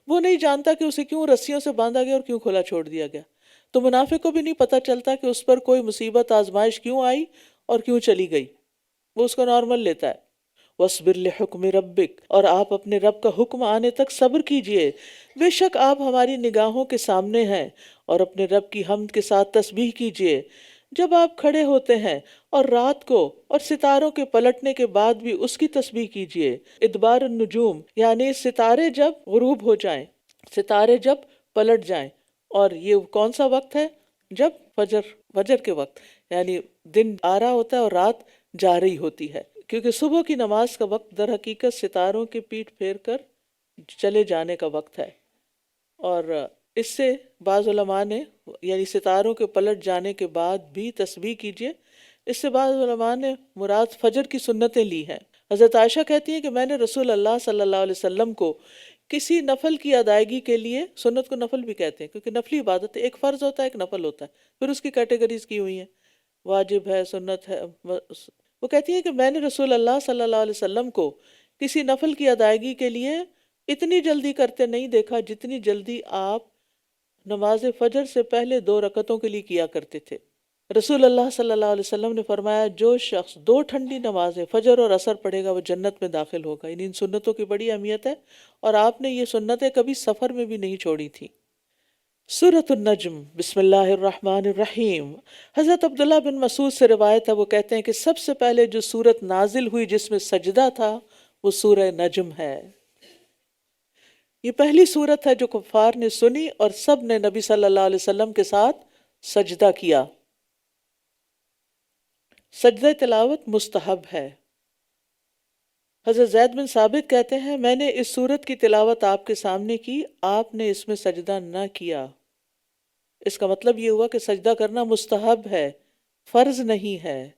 وہ نہیں جانتا کہ اسے کیوں رسیوں سے باندھا گیا اور کیوں کھلا چھوڑ دیا گیا۔ تو منافق کو بھی نہیں پتہ چلتا کہ اس پر کوئی مصیبت آزمائش کیوں آئی اور کیوں چلی گئی، وہ اس کو نارمل لیتا ہے۔ وَاصْبِرْ لِحُكْمِ رَبِّكَ، اور آپ اپنے رب کا حکم آنے تک صبر کیجئے، بے شک آپ ہماری نگاہوں کے سامنے ہیں، اور اپنے رب کی حمد کے ساتھ تسبیح کیجئے جب آپ کھڑے ہوتے ہیں، اور رات کو اور ستاروں کے پلٹنے کے بعد بھی اس کی تسبیح کیجئے۔ ادبار النجوم یعنی ستارے جب غروب ہو جائیں، ستارے جب پلٹ جائیں، اور یہ کون سا وقت ہے؟ جب فجر کے وقت، یعنی دن آ رہا ہوتا ہے اور رات جا رہی ہوتی ہے، کیونکہ صبح کی نماز کا وقت در حقیقت ستاروں کے پیٹ پھیر کر چلے جانے کا وقت ہے۔ اور اس سے بعض علماء نے یعنی ستاروں کے پلٹ جانے کے بعد بھی تسبیح کیجیے، اس سے بعض علماء نے مراد فجر کی سنتیں لی ہیں۔ حضرت عائشہ کہتی ہیں کہ میں نے رسول اللہ صلی اللہ علیہ وسلم کو کسی نفل کی ادائیگی کے لیے، سنت کو نفل بھی کہتے ہیں کیونکہ نفلی عبادت ایک فرض ہوتا ہے ایک نفل ہوتا ہے، پھر اس کی کیٹیگریز کی ہوئی ہیں، واجب ہے، سنت ہے۔ وہ کہتی ہیں کہ میں نے رسول اللہ صلی اللہ علیہ وسلم کو کسی نفل کی ادائیگی کے لیے اتنی جلدی کرتے نہیں دیکھا جتنی جلدی آپ نماز فجر سے پہلے 2 رکعتوں کے لیے کیا کرتے تھے۔ رسول اللہ صلی اللہ علیہ وسلم نے فرمایا جو شخص 2 ٹھنڈی نمازیں فجر اور عصر پڑھے گا وہ جنت میں داخل ہوگا۔ ان سنتوں کی بڑی اہمیت ہے، اور آپ نے یہ سنتیں کبھی سفر میں بھی نہیں چھوڑی تھی۔ سورۃ النجم، بسم اللہ الرحمن الرحیم۔ حضرت عبداللہ بن مسعود سے روایت ہے، وہ کہتے ہیں کہ سب سے پہلے جو سورت نازل ہوئی جس میں سجدہ تھا وہ سورہ نجم ہے۔ یہ پہلی سورت ہے جو کفار نے سنی اور سب نے نبی صلی اللہ علیہ وسلم کے ساتھ سجدہ کیا۔ سجدہ تلاوت مستحب ہے۔ حضرت زید بن ثابت کہتے ہیں میں نے اس سورت کی تلاوت آپ کے سامنے کی، آپ نے اس میں سجدہ نہ کیا۔ اس کا مطلب یہ ہوا کہ سجدہ کرنا مستحب ہے، فرض نہیں ہے۔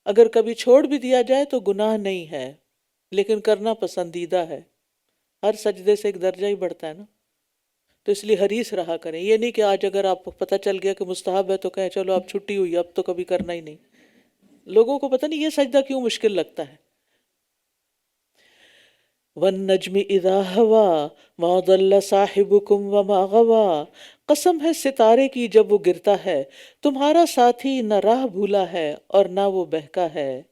اگر کبھی چھوڑ بھی دیا جائے تو گناہ نہیں ہے، لیکن کرنا پسندیدہ ہے۔ ہر سجدے سے ایک درجہ ہی بڑھتا ہے نا، تو اس لیے حریص رہا کریں۔ یہ نہیں کہ آج اگر آپ کو پتہ چل گیا کہ مستحب ہے تو کہیں چلو اب چھٹی ہوئی، اب تو کبھی کرنا ہی نہیں۔ لوگوں کو پتہ نہیں یہ سجدہ کیوں مشکل لگتا ہے۔ وَالنَّجْمِ إِذَا هَوَى مَا ضَلَّ صَاحِبُكُمْ وَمَا غَوَى، قسم ہے ستارے کی جب وہ گرتا ہے، تمہارا ساتھی نہ راہ بھولا ہے اور نہ وہ بہکا ہے۔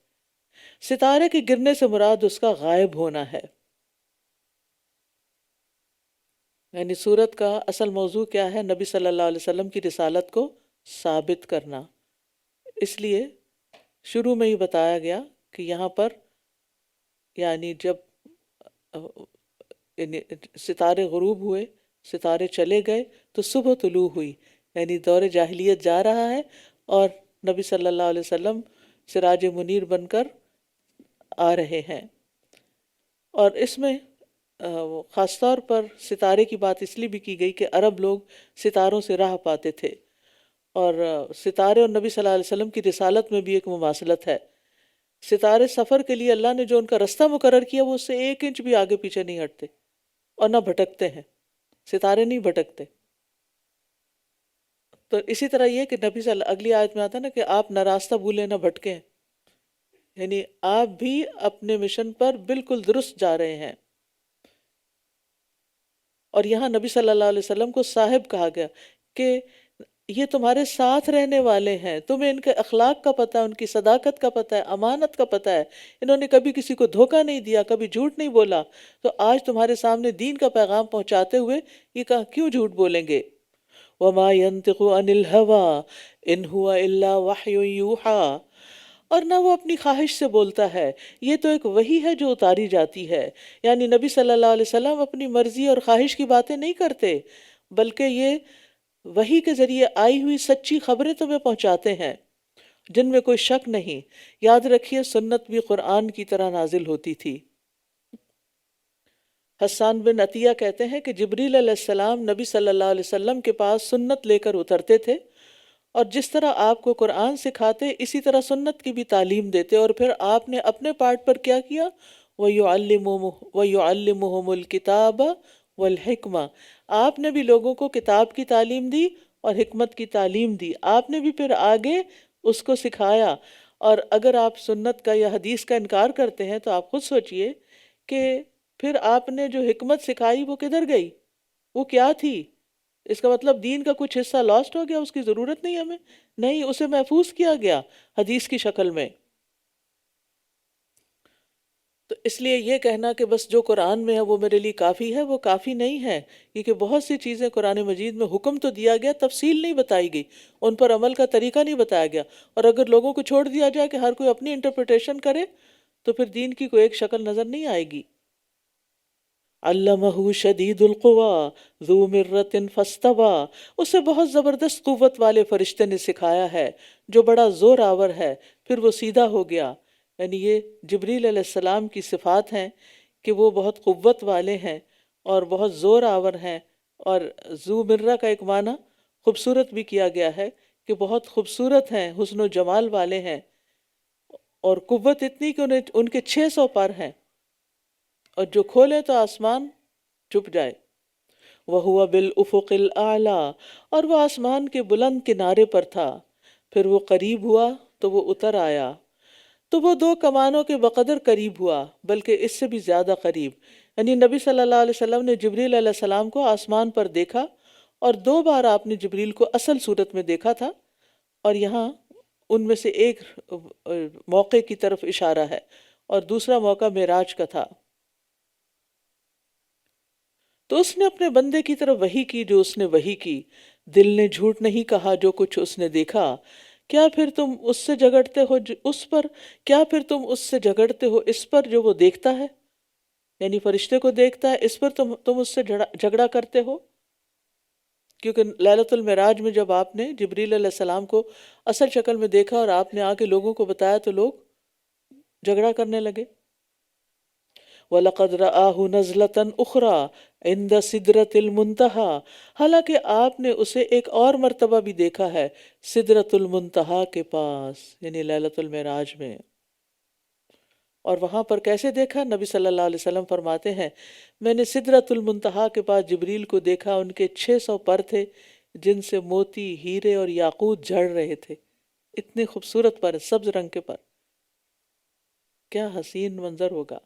ستارے کے گرنے سے مراد اس کا غائب ہونا ہے۔ یعنی سورت کا اصل موضوع کیا ہے؟ نبی صلی اللہ علیہ وسلم کی رسالت کو ثابت کرنا۔ اس لیے شروع میں ہی بتایا گیا کہ یہاں پر یعنی جب ستارے غروب ہوئے، ستارے چلے گئے تو صبح طلوع ہوئی، یعنی دور جاہلیت جا رہا ہے اور نبی صلی اللہ علیہ وسلم سراج منیر بن کر آ رہے ہیں۔ اور اس میں خاص طور پر ستارے کی بات اس لیے بھی کی گئی کہ عرب لوگ ستاروں سے راہ پاتے تھے، اور ستارے اور نبی صلی اللہ علیہ وسلم کی رسالت میں بھی ایک مماثلت ہے۔ ستارے سفر کے لیے اللہ نے جو ان کا رستہ مقرر کیا وہ اس سے 1 انچ بھی آگے پیچھے نہیں ہٹتے اور نہ بھٹکتے ہیں، ستارے نہیں بھٹکتے۔ تو اسی طرح یہ کہ نبی صلی اللہ اگلی آیت میں آتا ہے نا کہ آپ نہ راستہ بھولیں نہ بھٹکیں، یعنی آپ بھی اپنے مشن پر بالکل درست جا رہے ہیں۔ اور یہاں نبی صلی اللہ علیہ وسلم کو صاحب کہا گیا کہ یہ تمہارے ساتھ رہنے والے ہیں، تمہیں ان کے اخلاق کا پتہ ہے، ان کی صداقت کا پتہ ہے، امانت کا پتہ ہے، انہوں نے کبھی کسی کو دھوکہ نہیں دیا، کبھی جھوٹ نہیں بولا، تو آج تمہارے سامنے دین کا پیغام پہنچاتے ہوئے یہ کہا کیوں جھوٹ بولیں گے؟ وَمَا يَنطِقُ عَنِ الْهَوَىٰ إِنْ هُوَ إِلَّا وَحْيٌ يُوحَىٰ، اور نہ وہ اپنی خواہش سے بولتا ہے، یہ تو ایک وحی ہے جو اتاری جاتی ہے۔ یعنی نبی صلی اللہ علیہ وسلم اپنی مرضی اور خواہش کی باتیں نہیں کرتے، بلکہ یہ وحی کے ذریعے آئی ہوئی سچی خبریں تمہیں پہنچاتے ہیں جن میں کوئی شک نہیں۔ یاد رکھیے سنت بھی قرآن کی طرح نازل ہوتی تھی۔ حسان بن عطیہ کہتے ہیں کہ جبریل علیہ السلام نبی صلی اللہ علیہ وسلم کے پاس سنت لے کر اترتے تھے، اور جس طرح آپ کو قرآن سکھاتے اسی طرح سنت کی بھی تعلیم دیتے، اور پھر آپ نے اپنے پارٹ پر کیا کیا؟ وَيُعَلِّمُهُمُ الْكِتَابَ وَالْحِكْمَةَ، آپ نے بھی لوگوں کو کتاب کی تعلیم دی اور حکمت کی تعلیم دی۔ آپ نے بھی پھر آگے اس کو سکھایا. اور اگر آپ سنت کا یا حدیث کا انکار کرتے ہیں تو آپ خود سوچئے کہ پھر آپ نے جو حکمت سکھائی وہ کدھر گئی، وہ کیا تھی؟ اس کا مطلب دین کا کچھ حصہ لاسٹ ہو گیا، اس کی ضرورت نہیں ہمیں؟ نہیں، اسے محفوظ کیا گیا حدیث کی شکل میں. تو اس لیے یہ کہنا کہ بس جو قرآن میں ہے وہ میرے لیے کافی ہے، وہ کافی نہیں ہے، کیونکہ بہت سی چیزیں قرآن مجید میں حکم تو دیا گیا، تفصیل نہیں بتائی گئی، ان پر عمل کا طریقہ نہیں بتایا گیا. اور اگر لوگوں کو چھوڑ دیا جائے کہ ہر کوئی اپنی انٹرپریٹیشن کرے تو پھر دین کی کوئی ایک شکل نظر نہیں آئے گی. علمہ شدید القوی ذو مرۃ فاستوی، اسے بہت زبردست قوت والے فرشتے نے سکھایا ہے جو بڑا زور آور ہے، پھر وہ سیدھا ہو گیا. یعنی یہ جبریل علیہ السلام کی صفات ہیں کہ وہ بہت قوت والے ہیں اور بہت زور آور ہیں. اور ذو مرہ کا ایک معنی خوبصورت بھی کیا گیا ہے کہ بہت خوبصورت ہیں، حسن و جمال والے ہیں، اور قوت اتنی کہ ان کے 600 پر ہیں، اور جو کھولے تو آسمان چھپ جائے. وَهُوَ بِالْأُفُقِ الْأَعْلَى، اور وہ آسمان کے بلند کنارے پر تھا. پھر وہ قریب ہوا تو وہ اتر آیا، تو وہ 2 کمانوں کے بقدر قریب ہوا، بلکہ اس سے بھی زیادہ قریب. یعنی نبی صلی اللہ علیہ وسلم نے جبریل علیہ السلام کو آسمان پر دیکھا، اور 2 بار آپ نے جبریل کو اصل صورت میں دیکھا تھا. اور یہاں ان میں سے ایک موقع کی طرف اشارہ ہے، اور دوسرا موقع معراج کا تھا. تو اس نے اپنے بندے کی طرف وحی کی جو اس نے وحی کی. دل نے جھوٹ نہیں کہا جو کچھ اس نے دیکھا. کیا پھر تم اس سے جھگڑتے ہو اس پر، کیا پھر تم اس سے جھگڑتے ہو اس پر جو وہ دیکھتا ہے؟ یعنی فرشتے کو دیکھتا ہے، اس پر تم اس سے جھگڑا کرتے ہو. کیونکہ لیلۃ المعراج میں جب آپ نے جبریل علیہ السلام کو اصل شکل میں دیکھا اور آپ نے آ کے لوگوں کو بتایا تو لوگ جھگڑا کرنے لگے. وَلَقَدْ رَآهُ نَزْلَةً أُخْرَى عِنْدَ سِدْرَةِ الْمُنْتَهَى، حالانکہ آپ نے اسے ایک اور مرتبہ بھی دیکھا ہے سدرۃ المنتہا کے پاس، یعنی لیلۃ المعراج میں. اور وہاں پر کیسے دیکھا؟ نبی صلی اللہ علیہ وسلم فرماتے ہیں میں نے سدرۃ المنتہا کے پاس جبریل کو دیکھا، ان کے 600 پر تھے جن سے موتی، ہیرے اور یاقوت جھڑ رہے تھے. اتنے خوبصورت پر، سبز رنگ کے پر، کیا حسین منظر ہوگا.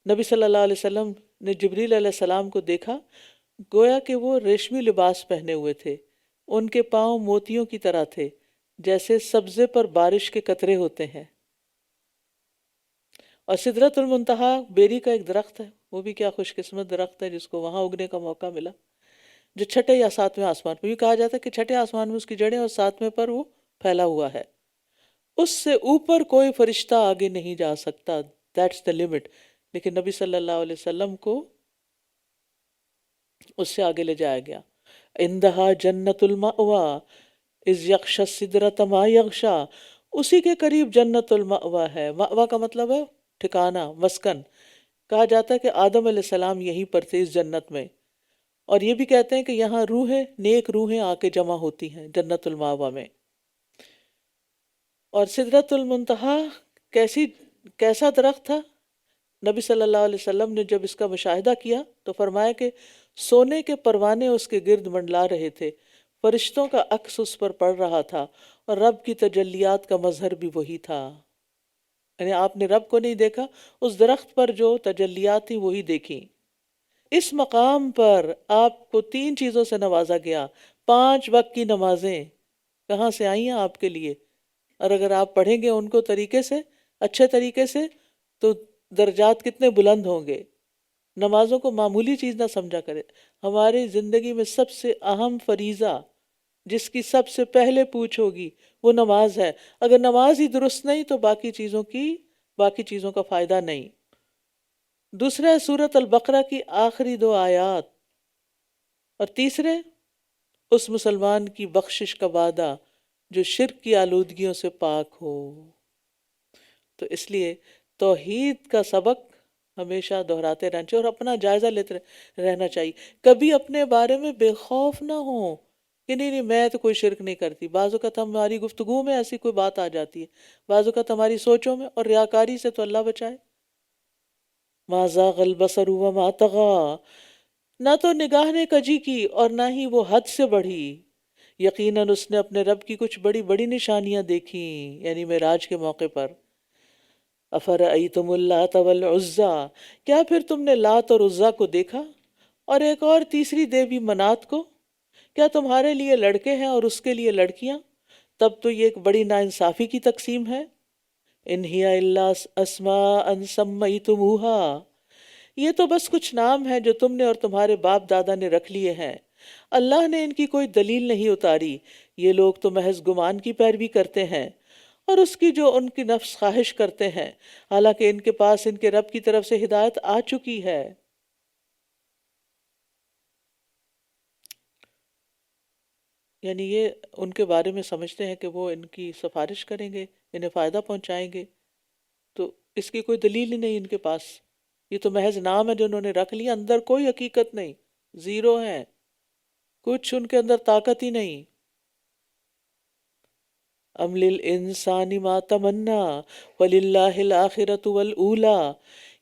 نبی صلی اللہ علیہ وسلم نے جبریل علیہ السلام کو دیکھا، گویا کہ وہ ریشمی لباس پہنے ہوئے تھے، ان کے پاؤں موتیوں کی طرح تھے جیسے سبزے پر بارش کے قطرے ہوتے ہیں. اور سدرۃ المنتہا بیری کا ایک درخت ہے، وہ بھی کیا خوش قسمت درخت ہے جس کو وہاں اگنے کا موقع ملا، جو 6 یا 7ویں آسمان پہ بھی کہا جاتا ہے کہ 6 آسمان میں اس کی جڑیں اور 7ویں پر وہ پھیلا ہوا ہے. اس سے اوپر کوئی فرشتہ آگے نہیں جا سکتا، دیٹس دا لمٹ. لیکن نبی صلی اللہ علیہ وسلم کو اس سے آگے لے جایا گیا. اندہا جنت المأوا اذ یغشی السدرۃ ما یغشی، اسی کے قریب جنت المأوا ہے. مأوا کا مطلب ہے ٹھکانہ، مسکن. کہا جاتا ہے کہ آدم علیہ السلام یہیں پر تھے اس جنت میں، اور یہ بھی کہتے ہیں کہ یہاں روحیں، نیک روحیں آ کے جمع ہوتی ہیں جنت المأوا میں. اور سدرۃ المنتہا کیسا درخت تھا؟ نبی صلی اللہ علیہ وسلم نے جب اس کا مشاہدہ کیا تو فرمایا کہ سونے کے پروانے اس کے گرد منڈلا رہے تھے، فرشتوں کا عکس اس پر پڑ رہا تھا، اور رب کی تجلیات کا مظہر بھی وہی تھا. یعنی آپ نے رب کو نہیں دیکھا، اس درخت پر جو تجلیات تھی وہی دیکھی. اس مقام پر آپ کو 3 چیزوں سے نوازا گیا. 5 وقت کی نمازیں کہاں سے آئی ہیں آپ کے لیے، اور اگر آپ پڑھیں گے ان کو طریقے سے، اچھے طریقے سے، تو درجات کتنے بلند ہوں گے. نمازوں کو معمولی چیز نہ سمجھا کرے. ہماری زندگی میں سب سے اہم فریضہ جس کی سب سے پہلے پوچھ ہوگی وہ نماز ہے. اگر نماز ہی درست نہیں تو باقی چیزوں کا فائدہ نہیں. دوسرا ہے سورۃ البقرہ کی آخری 2 آیات، اور تیسرے اس مسلمان کی بخشش کا وعدہ جو شرک کی آلودگیوں سے پاک ہو. تو اس لیے توحید کا سبق ہمیشہ دہراتے رہنا چاہیے اور اپنا جائزہ لیتے رہنا چاہیے. کبھی اپنے بارے میں بے خوف نہ ہو کہ نہیں میں تو کوئی شرک نہیں کرتی. بعض اوقات ہماری گفتگو میں ایسی کوئی بات آ جاتی ہے، بعض اوقات ہماری سوچوں میں، اور ریاکاری سے تو اللہ بچائے. ما زاغ البصر وما طغی، نہ تو نگاہ نے کجی کی اور نہ ہی وہ حد سے بڑھی. یقیناً اس نے اپنے رب کی کچھ بڑی بڑی نشانیاں دیکھیں، یعنی معراج کے موقع پر۔ افرأیتم اللات والعزی، کیا پھر تم نے لات اور عزیٰ کو دیکھا، اور ایک اور تیسری دیوی منات کو؟ کیا تمہارے لیے لڑکے ہیں اور اس کے لیے لڑکیاں؟ تب تو یہ ایک بڑی ناانصافی کی تقسیم ہے۔ ان ہی الا اسماء سمیتموہا، یہ تو بس کچھ نام ہیں جو تم نے اور تمہارے باپ دادا نے رکھ لیے ہیں، اللہ نے ان کی کوئی دلیل نہیں اتاری، یہ لوگ تو محض گمان کی پیروی کرتے ہیں اور اس کی جو ان کی نفس خواہش کرتے ہیں، حالانکہ ان کے پاس ان کے رب کی طرف سے ہدایت آ چکی ہے۔ یعنی یہ ان کے بارے میں سمجھتے ہیں کہ وہ ان کی سفارش کریں گے، انہیں فائدہ پہنچائیں گے، تو اس کی کوئی دلیل ہی نہیں ان کے پاس، یہ تو محض نام ہے جو انہوں نے رکھ لیا، اندر کوئی حقیقت نہیں، زیرو ہے، کچھ ان کے اندر طاقت ہی نہیں۔ ام للانسان ما تمنا وللہ الاخرۃ والاولی،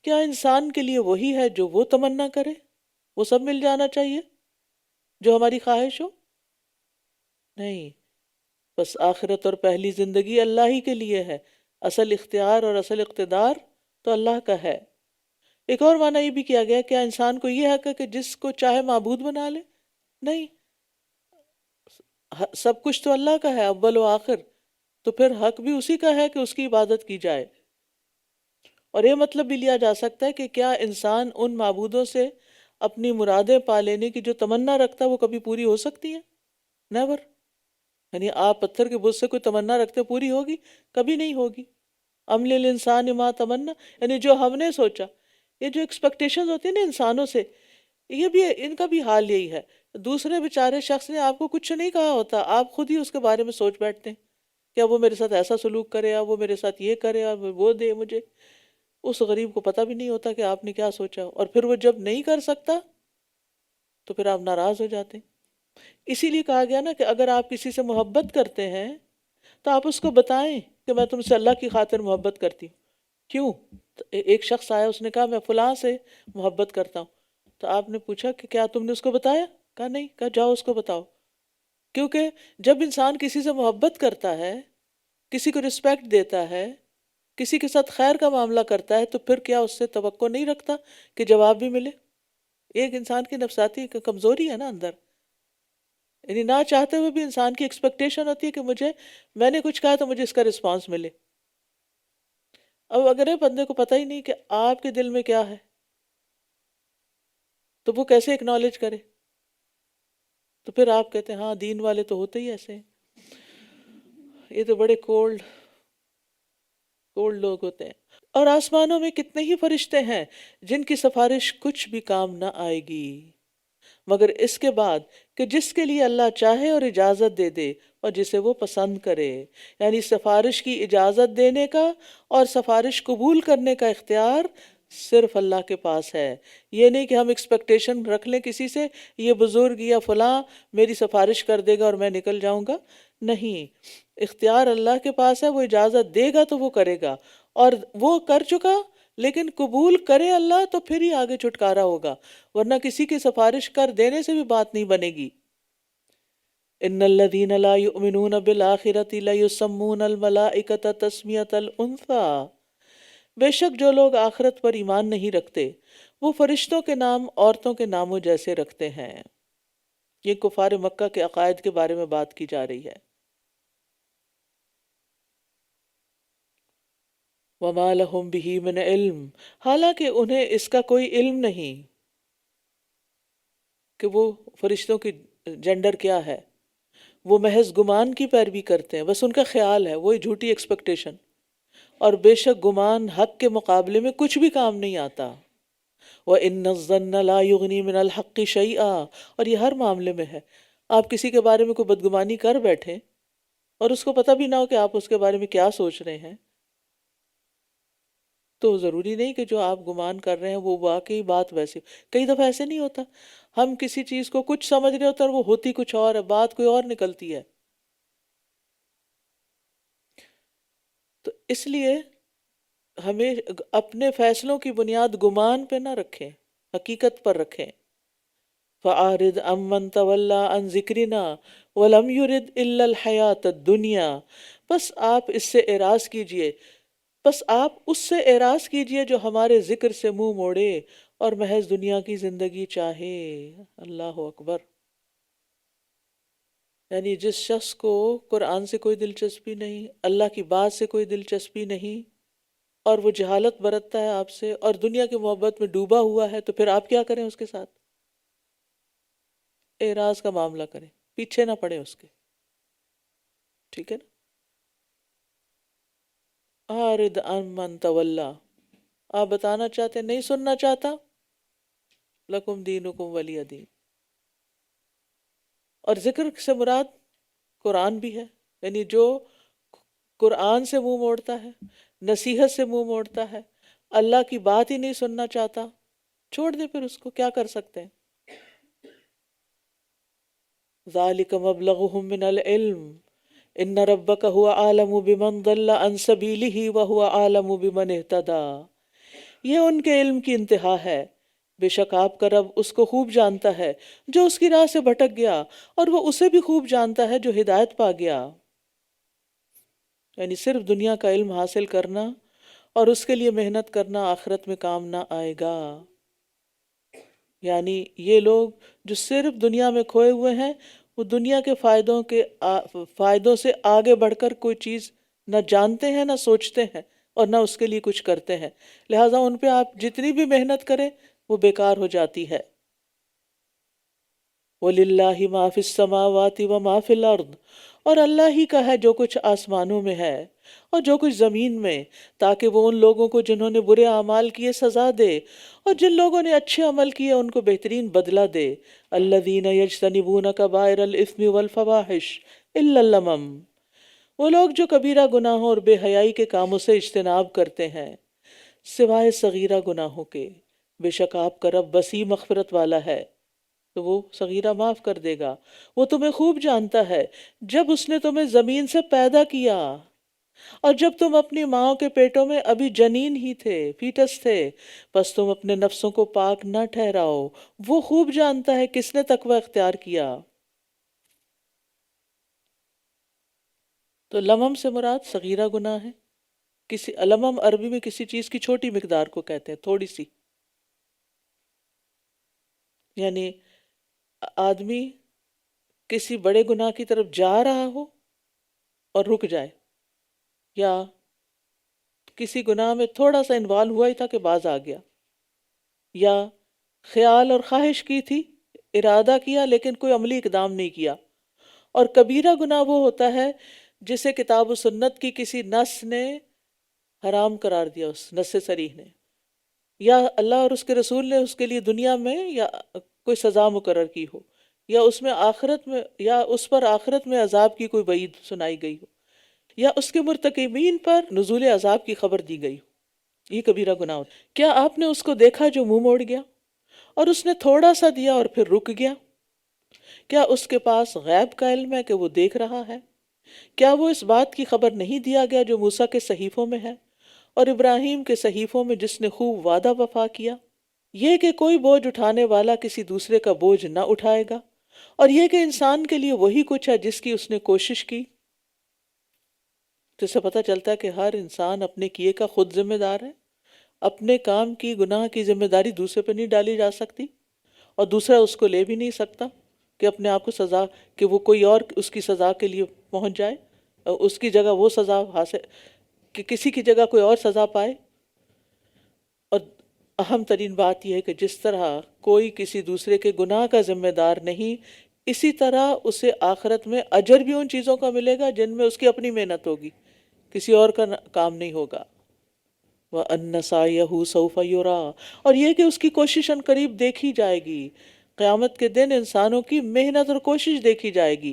کیا انسان کے لیے وہی ہے جو وہ تمنا کرے، وہ سب مل جانا چاہیے جو ہماری خواہش ہو؟ نہیں، بس آخرت اور پہلی زندگی اللہ ہی کے لیے ہے، اصل اختیار اور اصل اقتدار تو اللہ کا ہے۔ ایک اور معنی یہ بھی کیا گیا، کیا انسان کو یہ حق ہے کہ جس کو چاہے معبود بنا لے؟ نہیں، سب کچھ تو اللہ کا ہے اول و آخر، تو پھر حق بھی اسی کا ہے کہ اس کی عبادت کی جائے۔ اور یہ مطلب بھی لیا جا سکتا ہے کہ کیا انسان ان معبودوں سے اپنی مرادیں پا لینے کی جو تمنا رکھتا ہے وہ کبھی پوری ہو سکتی ہیں؟ نیور۔ یعنی آپ پتھر کے بت سے کوئی تمنا رکھتے پوری ہوگی؟ کبھی نہیں ہوگی۔ ام للانسان ما تمنا، یعنی جو ہم نے سوچا، یہ جو ایکسپیکٹیشنز ہوتی ہیں نا انسانوں سے، یہ بھی ان کا بھی حال یہی ہے۔ دوسرے بیچارے شخص نے آپ کو کچھ نہیں کہا ہوتا، آپ خود ہی اس کے بارے میں سوچ بیٹھتے ہیں، کیا وہ میرے ساتھ ایسا سلوک کرے، یا وہ میرے ساتھ یہ کرے، اور وہ دے مجھے۔ اس غریب کو پتہ بھی نہیں ہوتا کہ آپ نے کیا سوچا، اور پھر وہ جب نہیں کر سکتا تو پھر آپ ناراض ہو جاتے ہیں۔ اسی لیے کہا گیا نا کہ اگر آپ کسی سے محبت کرتے ہیں تو آپ اس کو بتائیں کہ میں تم سے اللہ کی خاطر محبت کرتی ہوں۔ کیوں؟ تو ایک شخص آیا، اس نے کہا میں فلاں سے محبت کرتا ہوں، تو آپ نے پوچھا کہ کیا تم نے اس کو بتایا؟ کہا نہیں۔ کہا جاؤ اس کو بتاؤ، کیونکہ جب انسان کسی سے محبت کرتا ہے، کسی کو رسپیکٹ دیتا ہے، کسی کے ساتھ خیر کا معاملہ کرتا ہے، تو پھر کیا اس سے توقع نہیں رکھتا کہ جواب بھی ملے؟ ایک انسان کی نفسیاتی کمزوری ہے نا اندر، یعنی نہ چاہتے ہوئے بھی انسان کی ایکسپیکٹیشن ہوتی ہے کہ میں نے کچھ کہا تو مجھے اس کا رسپانس ملے۔ اب اگر یہ بندے کو پتہ ہی نہیں کہ آپ کے دل میں کیا ہے، تو وہ کیسے اکنالج کرے؟ تو پھر آپ کہتے ہیں ہاں دین والے تو ہوتے ہی ایسے ہیں، یہ تو بڑے کولڈ لوگ ہوتے ہیں۔ اور آسمانوں میں کتنے ہی فرشتے ہیں جن کی سفارش کچھ بھی کام نہ آئے گی مگر اس کے بعد کہ جس کے لیے اللہ چاہے اور اجازت دے دے اور جسے وہ پسند کرے۔ یعنی سفارش کی اجازت دینے کا اور سفارش قبول کرنے کا اختیار صرف اللہ کے پاس ہے۔ یہ نہیں کہ ہم ایکسپیکٹیشن رکھ لیں کسی سے، یہ بزرگ یا فلاں میری سفارش کر دے گا اور میں نکل جاؤں گا۔ نہیں، اختیار اللہ کے پاس ہے، وہ اجازت دے گا تو وہ کرے گا، اور وہ کر چکا، لیکن قبول کرے اللہ تو پھر ہی آگے چھٹکارا ہوگا، ورنہ کسی کی سفارش کر دینے سے بھی بات نہیں بنے گی۔ ان الذین لا یؤمنون بالآخرۃ لیسمون الملائکۃ تسمیۃ الانثی، بے شک جو لوگ آخرت پر ایمان نہیں رکھتے وہ فرشتوں کے نام عورتوں کے ناموں جیسے رکھتے ہیں۔ یہ کفار مکہ کے عقائد کے بارے میں بات کی جا رہی ہے۔ وَمَا لَهُم بِهِ مِنْ عِلْم، حالانکہ انہیں اس کا کوئی علم نہیں کہ وہ فرشتوں کی جنڈر کیا ہے، وہ محض گمان کی پیروی کرتے ہیں، بس ان کا خیال ہے، وہی جھوٹی ایکسپیکٹیشن، اور بے شک گمان حق کے مقابلے میں کچھ بھی کام نہیں آتا۔ وَإِنَّ الظَّنَّ لَا يُغْنِي مِنَ الْحَقِّ شَيْئًا، اور یہ ہر معاملے میں ہے، آپ کسی کے بارے میں کوئی بدگمانی کر بیٹھیں اور اس کو پتہ بھی نہ ہو کہ آپ اس کے بارے میں کیا سوچ رہے ہیں، تو ضروری نہیں کہ جو آپ گمان کر رہے ہیں وہ واقعی بات ویسی۔ کئی دفعہ ایسے نہیں ہوتا، ہم کسی چیز کو کچھ سمجھ رہے ہوتے ہیں اور وہ ہوتی کچھ اور ہے، بات کوئی اور نکلتی ہے۔ تو اس لیے ہمیں اپنے فیصلوں کی بنیاد گمان پہ نہ رکھیں، حقیقت پر رکھیں۔ فَأَعْرِضْ عَمَّنْ تَوَلَّى عَنْ ذِكْرِنَا وَلَمْ يُرِدْ إِلَّا الْحَيَاةَ الدُّنْيَا، بس آپ اس سے اعراض کیجئے، بس آپ اس سے اعراض کیجئے جو ہمارے ذکر سے منہ موڑے اور محض دنیا کی زندگی چاہے۔ اللہ اکبر۔ یعنی جس شخص کو قرآن سے کوئی دلچسپی نہیں، اللہ کی بات سے کوئی دلچسپی نہیں، اور وہ جہالت برتتا ہے آپ سے اور دنیا کی محبت میں ڈوبا ہوا ہے، تو پھر آپ کیا کریں اس کے ساتھ؟ اعراض کا معاملہ کریں، پیچھے نہ پڑے اس کے، ٹھیک ہے نا؟ عارض عن من تولا، آپ بتانا چاہتے ہیں، نہیں سننا چاہتا، لکم دینکم ولی دین۔ اور ذکر سے مراد قرآن بھی ہے، یعنی جو قرآن سے منہ موڑتا ہے، نصیحت سے منہ موڑتا ہے، اللہ کی بات ہی نہیں سننا چاہتا، چھوڑ دے پھر اس کو، کیا کر سکتے ہیں؟ ذالک مبلغہم من العلم ان ربک هو اعلم بمن ضل عن سبیلہ وہو اعلم بمن اہتدی، یہ ان کے علم کی انتہا ہے، بے شک آپ کا رب اس کو خوب جانتا ہے جو اس کی راہ سے بھٹک گیا، اور وہ اسے بھی خوب جانتا ہے جو ہدایت پا گیا۔ یعنی صرف دنیا کا علم حاصل کرنا اور اس کے لیے محنت کرنا آخرت میں کام نہ آئے گا۔ یعنی یہ لوگ جو صرف دنیا میں کھوئے ہوئے ہیں، وہ دنیا کے فائدوں سے آگے بڑھ کر کوئی چیز نہ جانتے ہیں، نہ سوچتے ہیں، اور نہ اس کے لیے کچھ کرتے ہیں، لہٰذا ان پہ آپ جتنی بھی محنت کریں وہ بیکار ہو جاتی ہے۔ وَلِلَّهِ مَا فِي السَّمَاوَاتِ وَمَا فِي الْأَرْضِ، اور اللہ ہی کا ہے جو کچھ آسمانوں میں ہے اور جو کچھ زمین میں، تاکہ وہ ان لوگوں کو جنہوں نے برے اعمال کیے سزا دے، اور جن لوگوں نے اچھے عمل کیے ان کو بہترین بدلہ دے۔ الَّذِينَ يَجْتَنِبُونَ كَبَائِرَ الْإِثْمِ وَالْفَوَاحِشَ إِلَّا اللَّمَمَ، وہ لوگ جو کبیرہ گناہوں اور بے حیائی کے کاموں سے اجتناب کرتے ہیں سوائے صغیرہ گناہوں کے، بے شک آپ کا رب وسیع مغفرت والا ہے، تو وہ صغیرہ معاف کر دے گا۔ وہ تمہیں خوب جانتا ہے جب اس نے تمہیں زمین سے پیدا کیا، اور جب تم اپنی ماں کے پیٹوں میں ابھی جنین ہی تھے، فیٹس تھے، بس تم اپنے نفسوں کو پاک نہ ٹھہراؤ، وہ خوب جانتا ہے کس نے تقوی اختیار کیا۔ تو لمم سے مراد صغیرہ گناہ ہے، لمم عربی میں کسی چیز کی چھوٹی مقدار کو کہتے ہیں، تھوڑی سی، یعنی آدمی کسی بڑے گناہ کی طرف جا رہا ہو اور رک جائے، یا کسی گناہ میں تھوڑا سا انوالو ہوا ہی تھا کہ باز آ گیا، یا خیال اور خواہش کی تھی، ارادہ کیا لیکن کوئی عملی اقدام نہیں کیا۔ اور کبیرہ گناہ وہ ہوتا ہے جسے کتاب و سنت کی کسی نص نے حرام قرار دیا، اس نص صریح نے، یا اللہ اور اس کے رسول نے اس کے لیے دنیا میں یا کوئی سزا مقرر کی ہو، یا اس میں آخرت میں، یا اس پر آخرت میں عذاب کی کوئی وعید سنائی گئی ہو، یا اس کے مرتکبین پر نزول عذاب کی خبر دی گئی ہو، یہ کبیرہ گناہ ہوتا ہے۔ کیا آپ نے اس کو دیکھا جو منہ موڑ گیا، اور اس نے تھوڑا سا دیا اور پھر رک گیا؟ کیا اس کے پاس غیب کا علم ہے کہ وہ دیکھ رہا ہے؟ کیا وہ اس بات کی خبر نہیں دیا گیا جو موسیٰ کے صحیفوں میں ہے اور ابراہیم کے صحیفوں میں جس نے خوب وعدہ وفا کیا؟ یہ کہ کوئی بوجھ اٹھانے والا کسی دوسرے کا بوجھ نہ اٹھائے گا، اور یہ کہ انسان کے لیے وہی کچھ ہے جس کی اس نے کوشش کی۔ تو اس سے پتہ چلتا ہے کہ ہر انسان اپنے کیے کا خود ذمہ دار ہے، اپنے کام کی گناہ کی ذمہ داری دوسرے پہ نہیں ڈالی جا سکتی، اور دوسرا اس کو لے بھی نہیں سکتا کہ اپنے آپ کو سزا، کہ وہ کوئی اور اس کی سزا کے لیے پہنچ جائے، اس کی جگہ وہ سزا حاصل، کہ کسی کی جگہ کوئی اور سزا پائے۔ اور اہم ترین بات یہ ہے کہ جس طرح کوئی کسی دوسرے کے گناہ کا ذمہ دار نہیں، اسی طرح اسے آخرت میں اجر بھی ان چیزوں کا ملے گا جن میں اس کی اپنی محنت ہوگی، کسی اور کا کام نہیں ہوگا۔ وَأَنَّ سَعْيَهُ سَوْفَ يُرَىٰ، اور یہ کہ اس کی کوشش ان قریب دیکھی جائے گی، قیامت کے دن انسانوں کی محنت اور کوشش دیکھی جائے گی،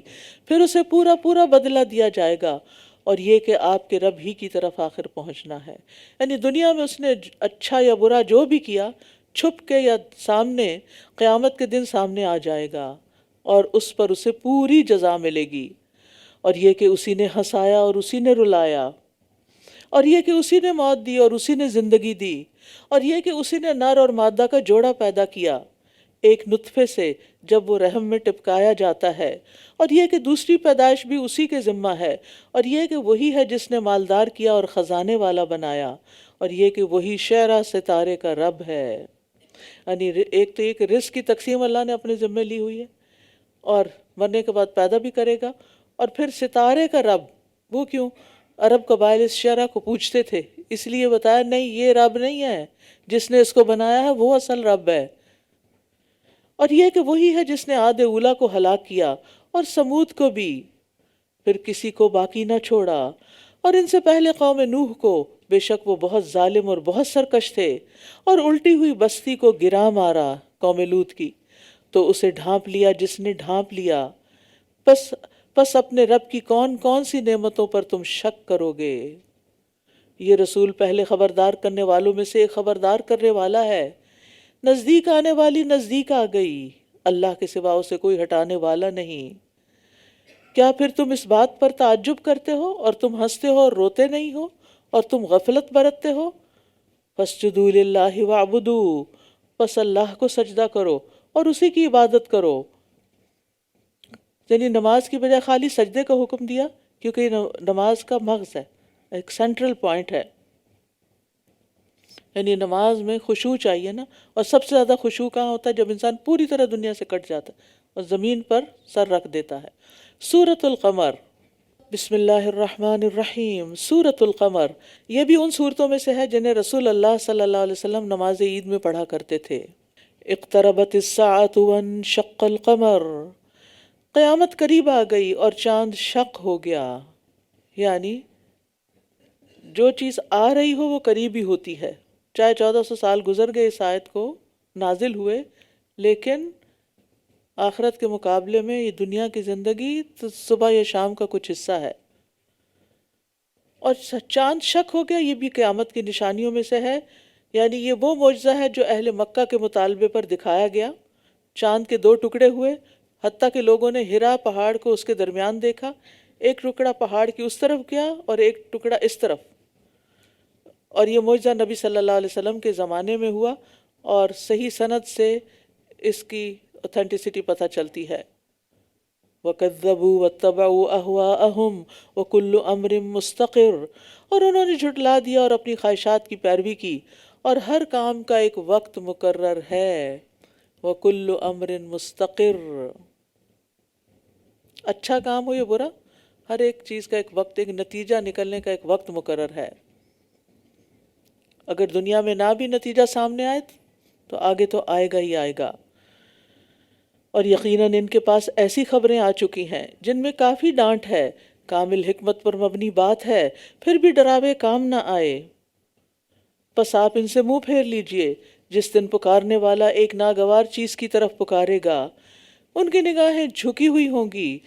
پھر اسے پورا پورا بدلہ دیا جائے گا، اور یہ کہ آپ کے رب ہی کی طرف آخر پہنچنا ہے۔ یعنی دنیا میں اس نے اچھا یا برا جو بھی کیا، چھپ کے یا سامنے، قیامت کے دن سامنے آ جائے گا، اور اس پر اسے پوری جزا ملے گی۔ اور یہ کہ اسی نے ہنسایا اور اسی نے رلایا، اور یہ کہ اسی نے موت دی اور اسی نے زندگی دی، اور یہ کہ اسی نے نر اور مادہ کا جوڑا پیدا کیا، ایک نطفے سے جب وہ رحم میں ٹپکایا جاتا ہے، اور یہ کہ دوسری پیدائش بھی اسی کے ذمہ ہے، اور یہ کہ وہی ہے جس نے مالدار کیا اور خزانے والا بنایا، اور یہ کہ وہی شعرا ستارے کا رب ہے۔ یعنی ایک تو یہ کہ رزق کی تقسیم اللہ نے اپنے ذمہ لی ہوئی ہے، اور مرنے کے بعد پیدا بھی کرے گا، اور پھر ستارے کا رب، وہ کیوں؟ عرب قبائل اس شعرا کو پوچھتے تھے، اس لیے بتایا نہیں یہ رب نہیں ہے، جس نے اس کو بنایا ہے وہ اصل رب ہے۔ اور یہ کہ وہی ہے جس نے عاد اولا کو ہلاک کیا اور سمود کو بھی، پھر کسی کو باقی نہ چھوڑا، اور ان سے پہلے قوم نوح کو، بے شک وہ بہت ظالم اور بہت سرکش تھے، اور الٹی ہوئی بستی کو گرا مارا، قوم لوط کی، تو اسے ڈھانپ لیا جس نے ڈھانپ لیا۔ پس اپنے رب کی کون کون سی نعمتوں پر تم شک کرو گے؟ یہ رسول پہلے خبردار کرنے والوں میں سے ایک خبردار کرنے والا ہے، نزدیک آنے والی نزدیک آ گئی، اللہ کے سوا اسے کوئی ہٹانے والا نہیں۔ کیا پھر تم اس بات پر تعجب کرتے ہو اور تم ہنستے ہو اور روتے نہیں ہو، اور تم غفلت برتتے ہو؟ فاسجدوا للہ واعبدوا، پس اللہ کو سجدہ کرو اور اسی کی عبادت کرو۔ یعنی نماز کی بجائے خالی سجدے کا حکم دیا، کیونکہ یہ نماز کا مغز ہے، ایک سینٹرل پوائنٹ ہے۔ یعنی نماز میں خشوع چاہیے نا، اور سب سے زیادہ خشوع کہاں ہوتا ہے؟ جب انسان پوری طرح دنیا سے کٹ جاتا ہے اور زمین پر سر رکھ دیتا ہے۔ سورۃ القمر، بسم اللہ الرحمن الرحیم۔ سورۃ القمر یہ بھی ان صورتوں میں سے ہے جنہیں رسول اللہ صلی اللہ علیہ وسلم نماز عید میں پڑھا کرتے تھے۔ اقتربت الساعۃ وانشق القمر، قیامت قریب آ گئی اور چاند شق ہو گیا۔ یعنی جو چیز آ رہی ہو وہ قریب ہی ہوتی ہے، چاہے 1400 سال گزر گئے اس آیت کو نازل ہوئے، لیکن آخرت کے مقابلے میں یہ دنیا کی زندگی تو صبح یا شام کا کچھ حصہ ہے۔ اور چاند شک ہو گیا، یہ بھی قیامت کی نشانیوں میں سے ہے، یعنی یہ وہ معجزہ ہے جو اہل مکہ کے مطالبے پر دکھایا گیا۔ چاند کے 2 ٹکڑے ہوئے، حتیٰ کہ لوگوں نے ہرا پہاڑ کو اس کے درمیان دیکھا، ایک ٹکڑا پہاڑ کی اس طرف گیا اور ایک ٹکڑا اس طرف، اور یہ معجزہ نبی صلی اللہ علیہ وسلم کے زمانے میں ہوا، اور صحیح سند سے اس کی اوتھینٹسٹی پتہ چلتی ہے۔ وَكَذَّبُوا وَاتَّبَعُوا أَهْوَاءَهُمْ وَكُلُّ أَمْرٍ مُسْتَقِرٌ، اور انہوں نے جھٹلا دیا اور اپنی خواہشات کی پیروی کی، اور ہر کام کا ایک وقت مقرر ہے۔ وَكُلُّ أَمْرٍ مُسْتَقِرٌ، اچھا کام ہو یا برا، ہر ایک چیز کا ایک وقت، ایک نتیجہ نکلنے کا ایک وقت مقرر ہے۔ اگر دنیا میں نہ بھی نتیجہ سامنے آئے تو آگے تو آئے گا ہی آئے گا۔ اور یقیناً ان کے پاس ایسی خبریں آ چکی ہیں جن میں کافی ڈانٹ ہے، کامل حکمت پر مبنی بات ہے، پھر بھی ڈراوے کام نہ آئے۔ پس آپ ان سے منہ پھیر لیجئے، جس دن پکارنے والا ایک ناگوار چیز کی طرف پکارے گا، ان کی نگاہیں جھکی ہوئی ہوں گی،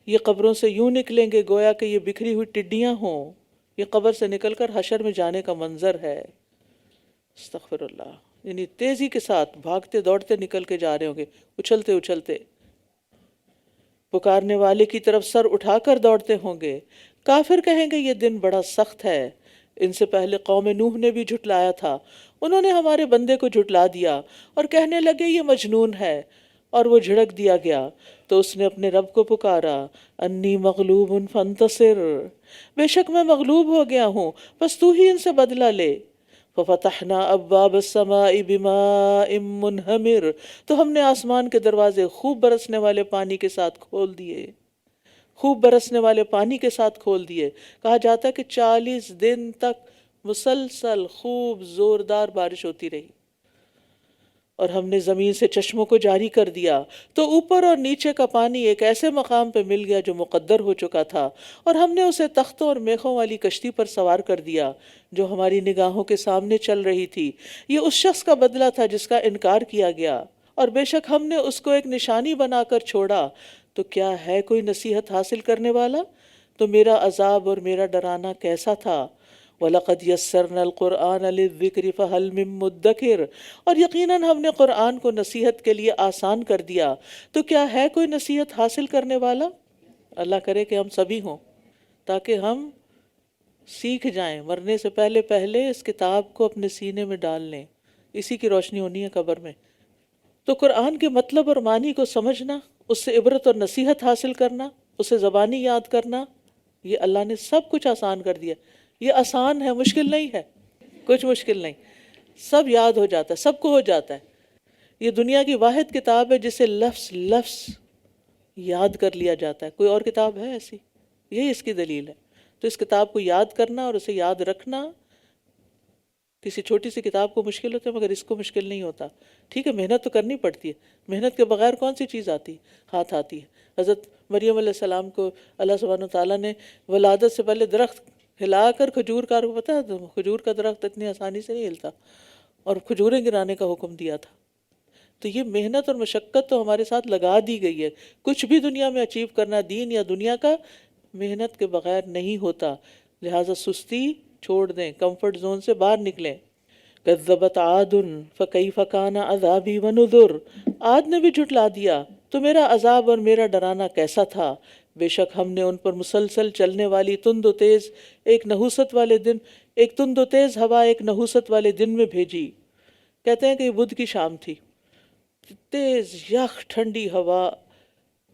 یہ قبروں سے یوں نکلیں گے گویا کہ یہ بکھری ہوئی ٹڈیاں ہوں۔ یہ قبر سے نکل کر حشر میں جانے کا منظر ہے۔ استغفر اللہ، یعنی تیزی کے ساتھ بھاگتے دوڑتے نکل کے جا رہے ہوں گے، اچھلتے اچھلتے، پکارنے والے کی طرف سر اٹھا کر دوڑتے ہوں گے۔ کافر کہیں گے یہ دن بڑا سخت ہے۔ ان سے پہلے قوم نوح نے بھی جھٹلایا تھا، انہوں نے ہمارے بندے کو جھٹلا دیا اور کہنے لگے یہ مجنون ہے، اور وہ جھڑک دیا گیا تو اس نے اپنے رب کو پکارا، انی مغلوب فانتصر، بے شک میں مغلوب ہو گیا ہوں، بس تو ہی ان سے بدلہ لے۔ ففتحنا ابواب السماء بماء منہمر، تو ہم نے آسمان کے دروازے خوب برسنے والے پانی کے ساتھ کھول دیے، خوب برسنے والے پانی کے ساتھ کھول دیے۔ کہا جاتا ہے کہ 40 دن تک مسلسل خوب زوردار بارش ہوتی رہی، اور ہم نے زمین سے چشموں کو جاری کر دیا، تو اوپر اور نیچے کا پانی ایک ایسے مقام پہ مل گیا جو مقدر ہو چکا تھا، اور ہم نے اسے تختوں اور میخوں والی کشتی پر سوار کر دیا جو ہماری نگاہوں کے سامنے چل رہی تھی۔ یہ اس شخص کا بدلہ تھا جس کا انکار کیا گیا، اور بے شک ہم نے اس کو ایک نشانی بنا کر چھوڑا، تو کیا ہے کوئی نصیحت حاصل کرنے والا؟ تو میرا عذاب اور میرا ڈرانا کیسا تھا۔ وَلَقَدْ يَسَّرْنَا الْقُرْآنَ لِلذِّكْرِ فَهَلْ مِن مُدَّكِرٍ، اور یقیناً ہم نے قرآن کو نصیحت کے لیے آسان کر دیا، تو کیا ہے کوئی نصیحت حاصل کرنے والا؟ اللہ کرے کہ ہم سبھی ہوں، تاکہ ہم سیکھ جائیں، مرنے سے پہلے پہلے اس کتاب کو اپنے سینے میں ڈال لیں، اسی کی روشنی ہونی ہے قبر میں۔ تو قرآن کے مطلب اور معنی کو سمجھنا، اس سے عبرت اور نصیحت حاصل کرنا، اسے زبانی یاد کرنا، یہ اللہ نے سب کچھ آسان کر دیا. یہ آسان ہے، مشکل نہیں ہے، کچھ مشکل نہیں، سب یاد ہو جاتا ہے، سب کو ہو جاتا ہے. یہ دنیا کی واحد کتاب ہے جسے لفظ لفظ یاد کر لیا جاتا ہے. کوئی اور کتاب ہے ایسی؟ یہی اس کی دلیل ہے. تو اس کتاب کو یاد کرنا اور اسے یاد رکھنا کسی چھوٹی سی کتاب کو مشکل ہوتا ہے، مگر اس کو مشکل نہیں ہوتا. ٹھیک ہے، محنت تو کرنی پڑتی ہے، محنت کے بغیر کون سی چیز آتی ہے؟ ہاتھ آتی ہے. حضرت مریم علیہ السلام کو اللہ سبحانہ وتعالیٰ نے ولادت سے پہلے درخت ہلا کر کھجور کا، کو پتہ ہے کھجور کا درخت اتنی آسانی سے نہیں ہلتا، اور کھجوریں گرانے کا حکم دیا تھا. تو یہ محنت اور مشقت تو ہمارے ساتھ لگا دی گئی ہے. کچھ بھی دنیا میں اچیو کرنا، دین یا دنیا کا، محنت کے بغیر نہیں ہوتا. لہٰذا سستی چھوڑ دیں، کمفرٹ زون سے باہر نکلیں. کذبت عاد فکیف کان عذابی ونذر، عاد نے بھی جھٹلا دیا تو میرا عذاب اور میرا ڈرانا کیسا تھا. بے شک ہم نے ان پر مسلسل چلنے والی تند و تیز ایک نحوست والے دن، ایک تند و تیز ہوا ایک نحوست والے دن میں بھیجی. کہتے ہیں کہ یہ بدھ کی شام تھی. تیز یخ ٹھنڈی ہوا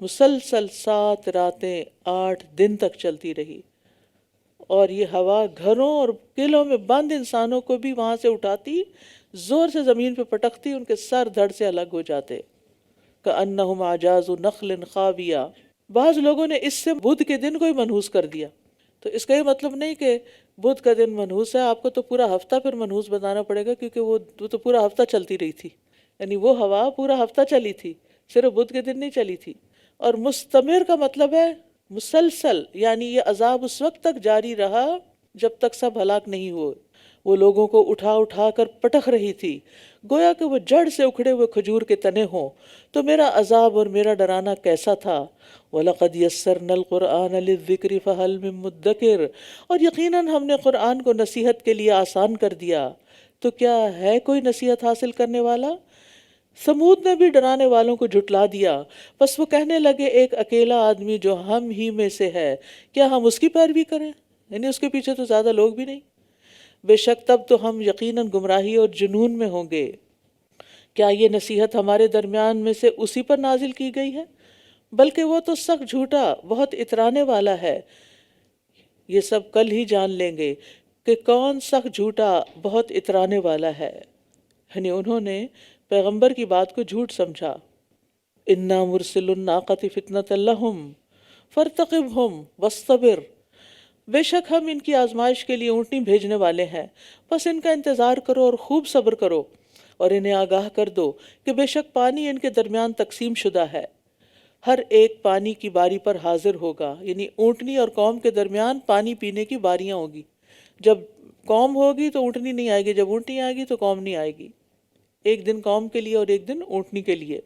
مسلسل 7 راتیں 8 دن تک چلتی رہی، اور یہ ہوا گھروں اور قلعوں میں بند انسانوں کو بھی وہاں سے اٹھاتی، زور سے زمین پہ پٹکتی، ان کے سر دھڑ سے الگ ہو جاتے. کأنہم اعجاز نخل خاویہ. بعض لوگوں نے اس سے بدھ کے دن کو ہی منحوس کر دیا. تو اس کا یہ مطلب نہیں کہ بدھ کا دن منحوس ہے، آپ کو تو پورا ہفتہ پھر منحوس بتانا پڑے گا، کیونکہ وہ تو پورا ہفتہ چلتی رہی تھی. یعنی وہ ہوا پورا ہفتہ چلی تھی، صرف بدھ کے دن نہیں چلی تھی. اور مستمر کا مطلب ہے مسلسل، یعنی یہ عذاب اس وقت تک جاری رہا جب تک سب ہلاک نہیں ہوئے. وہ لوگوں کو اٹھا اٹھا کر پٹک رہی تھی، گویا کہ وہ جڑ سے اکھڑے ہوئے کھجور کے تنے ہوں. تو میرا عذاب اور میرا ڈرانا کیسا تھا. وَلَقَدْ يَسَّرْنَا الْقُرْآنَ لِلذِّكْرِ فَهَلْ مِن مُدَّكِرٍ، اور یقیناً ہم نے قرآن کو نصیحت کے لیے آسان کر دیا، تو کیا ہے کوئی نصیحت حاصل کرنے والا. سمود نے بھی ڈرانے والوں کو جھٹلا دیا، بس وہ کہنے لگے ایک اکیلا آدمی جو ہم ہی میں سے ہے، کیا ہم اس کی پیروی کریں؟ یعنی اس کے پیچھے تو زیادہ لوگ بھی نہیں. بے شک تب تو ہم یقیناً گمراہی اور جنون میں ہوں گے. کیا یہ نصیحت ہمارے درمیان میں سے اسی پر نازل کی گئی ہے؟ بلکہ وہ تو سخت جھوٹا بہت اترانے والا ہے. یہ سب کل ہی جان لیں گے کہ کون سخت جھوٹا بہت اترانے والا ہے. یعنی انہوں نے پیغمبر کی بات کو جھوٹ سمجھا. انا مرسل الناقۃ فتنۃ لہم فارتقبہم واصطبر، بے شک ہم ان کی آزمائش کے لیے اونٹنی بھیجنے والے ہیں، بس ان کا انتظار کرو اور خوب صبر کرو. اور انہیں آگاہ کر دو کہ بے شک پانی ان کے درمیان تقسیم شدہ ہے، ہر ایک پانی کی باری پر حاضر ہوگا. یعنی اونٹنی اور قوم کے درمیان پانی پینے کی باریاں ہوگی. جب قوم ہوگی تو اونٹنی نہیں آئے گی، جب اونٹنی آئے گی تو قوم نہیں آئے گی. ایک دن قوم کے لیے اور ایک دن اونٹنی کے لیے.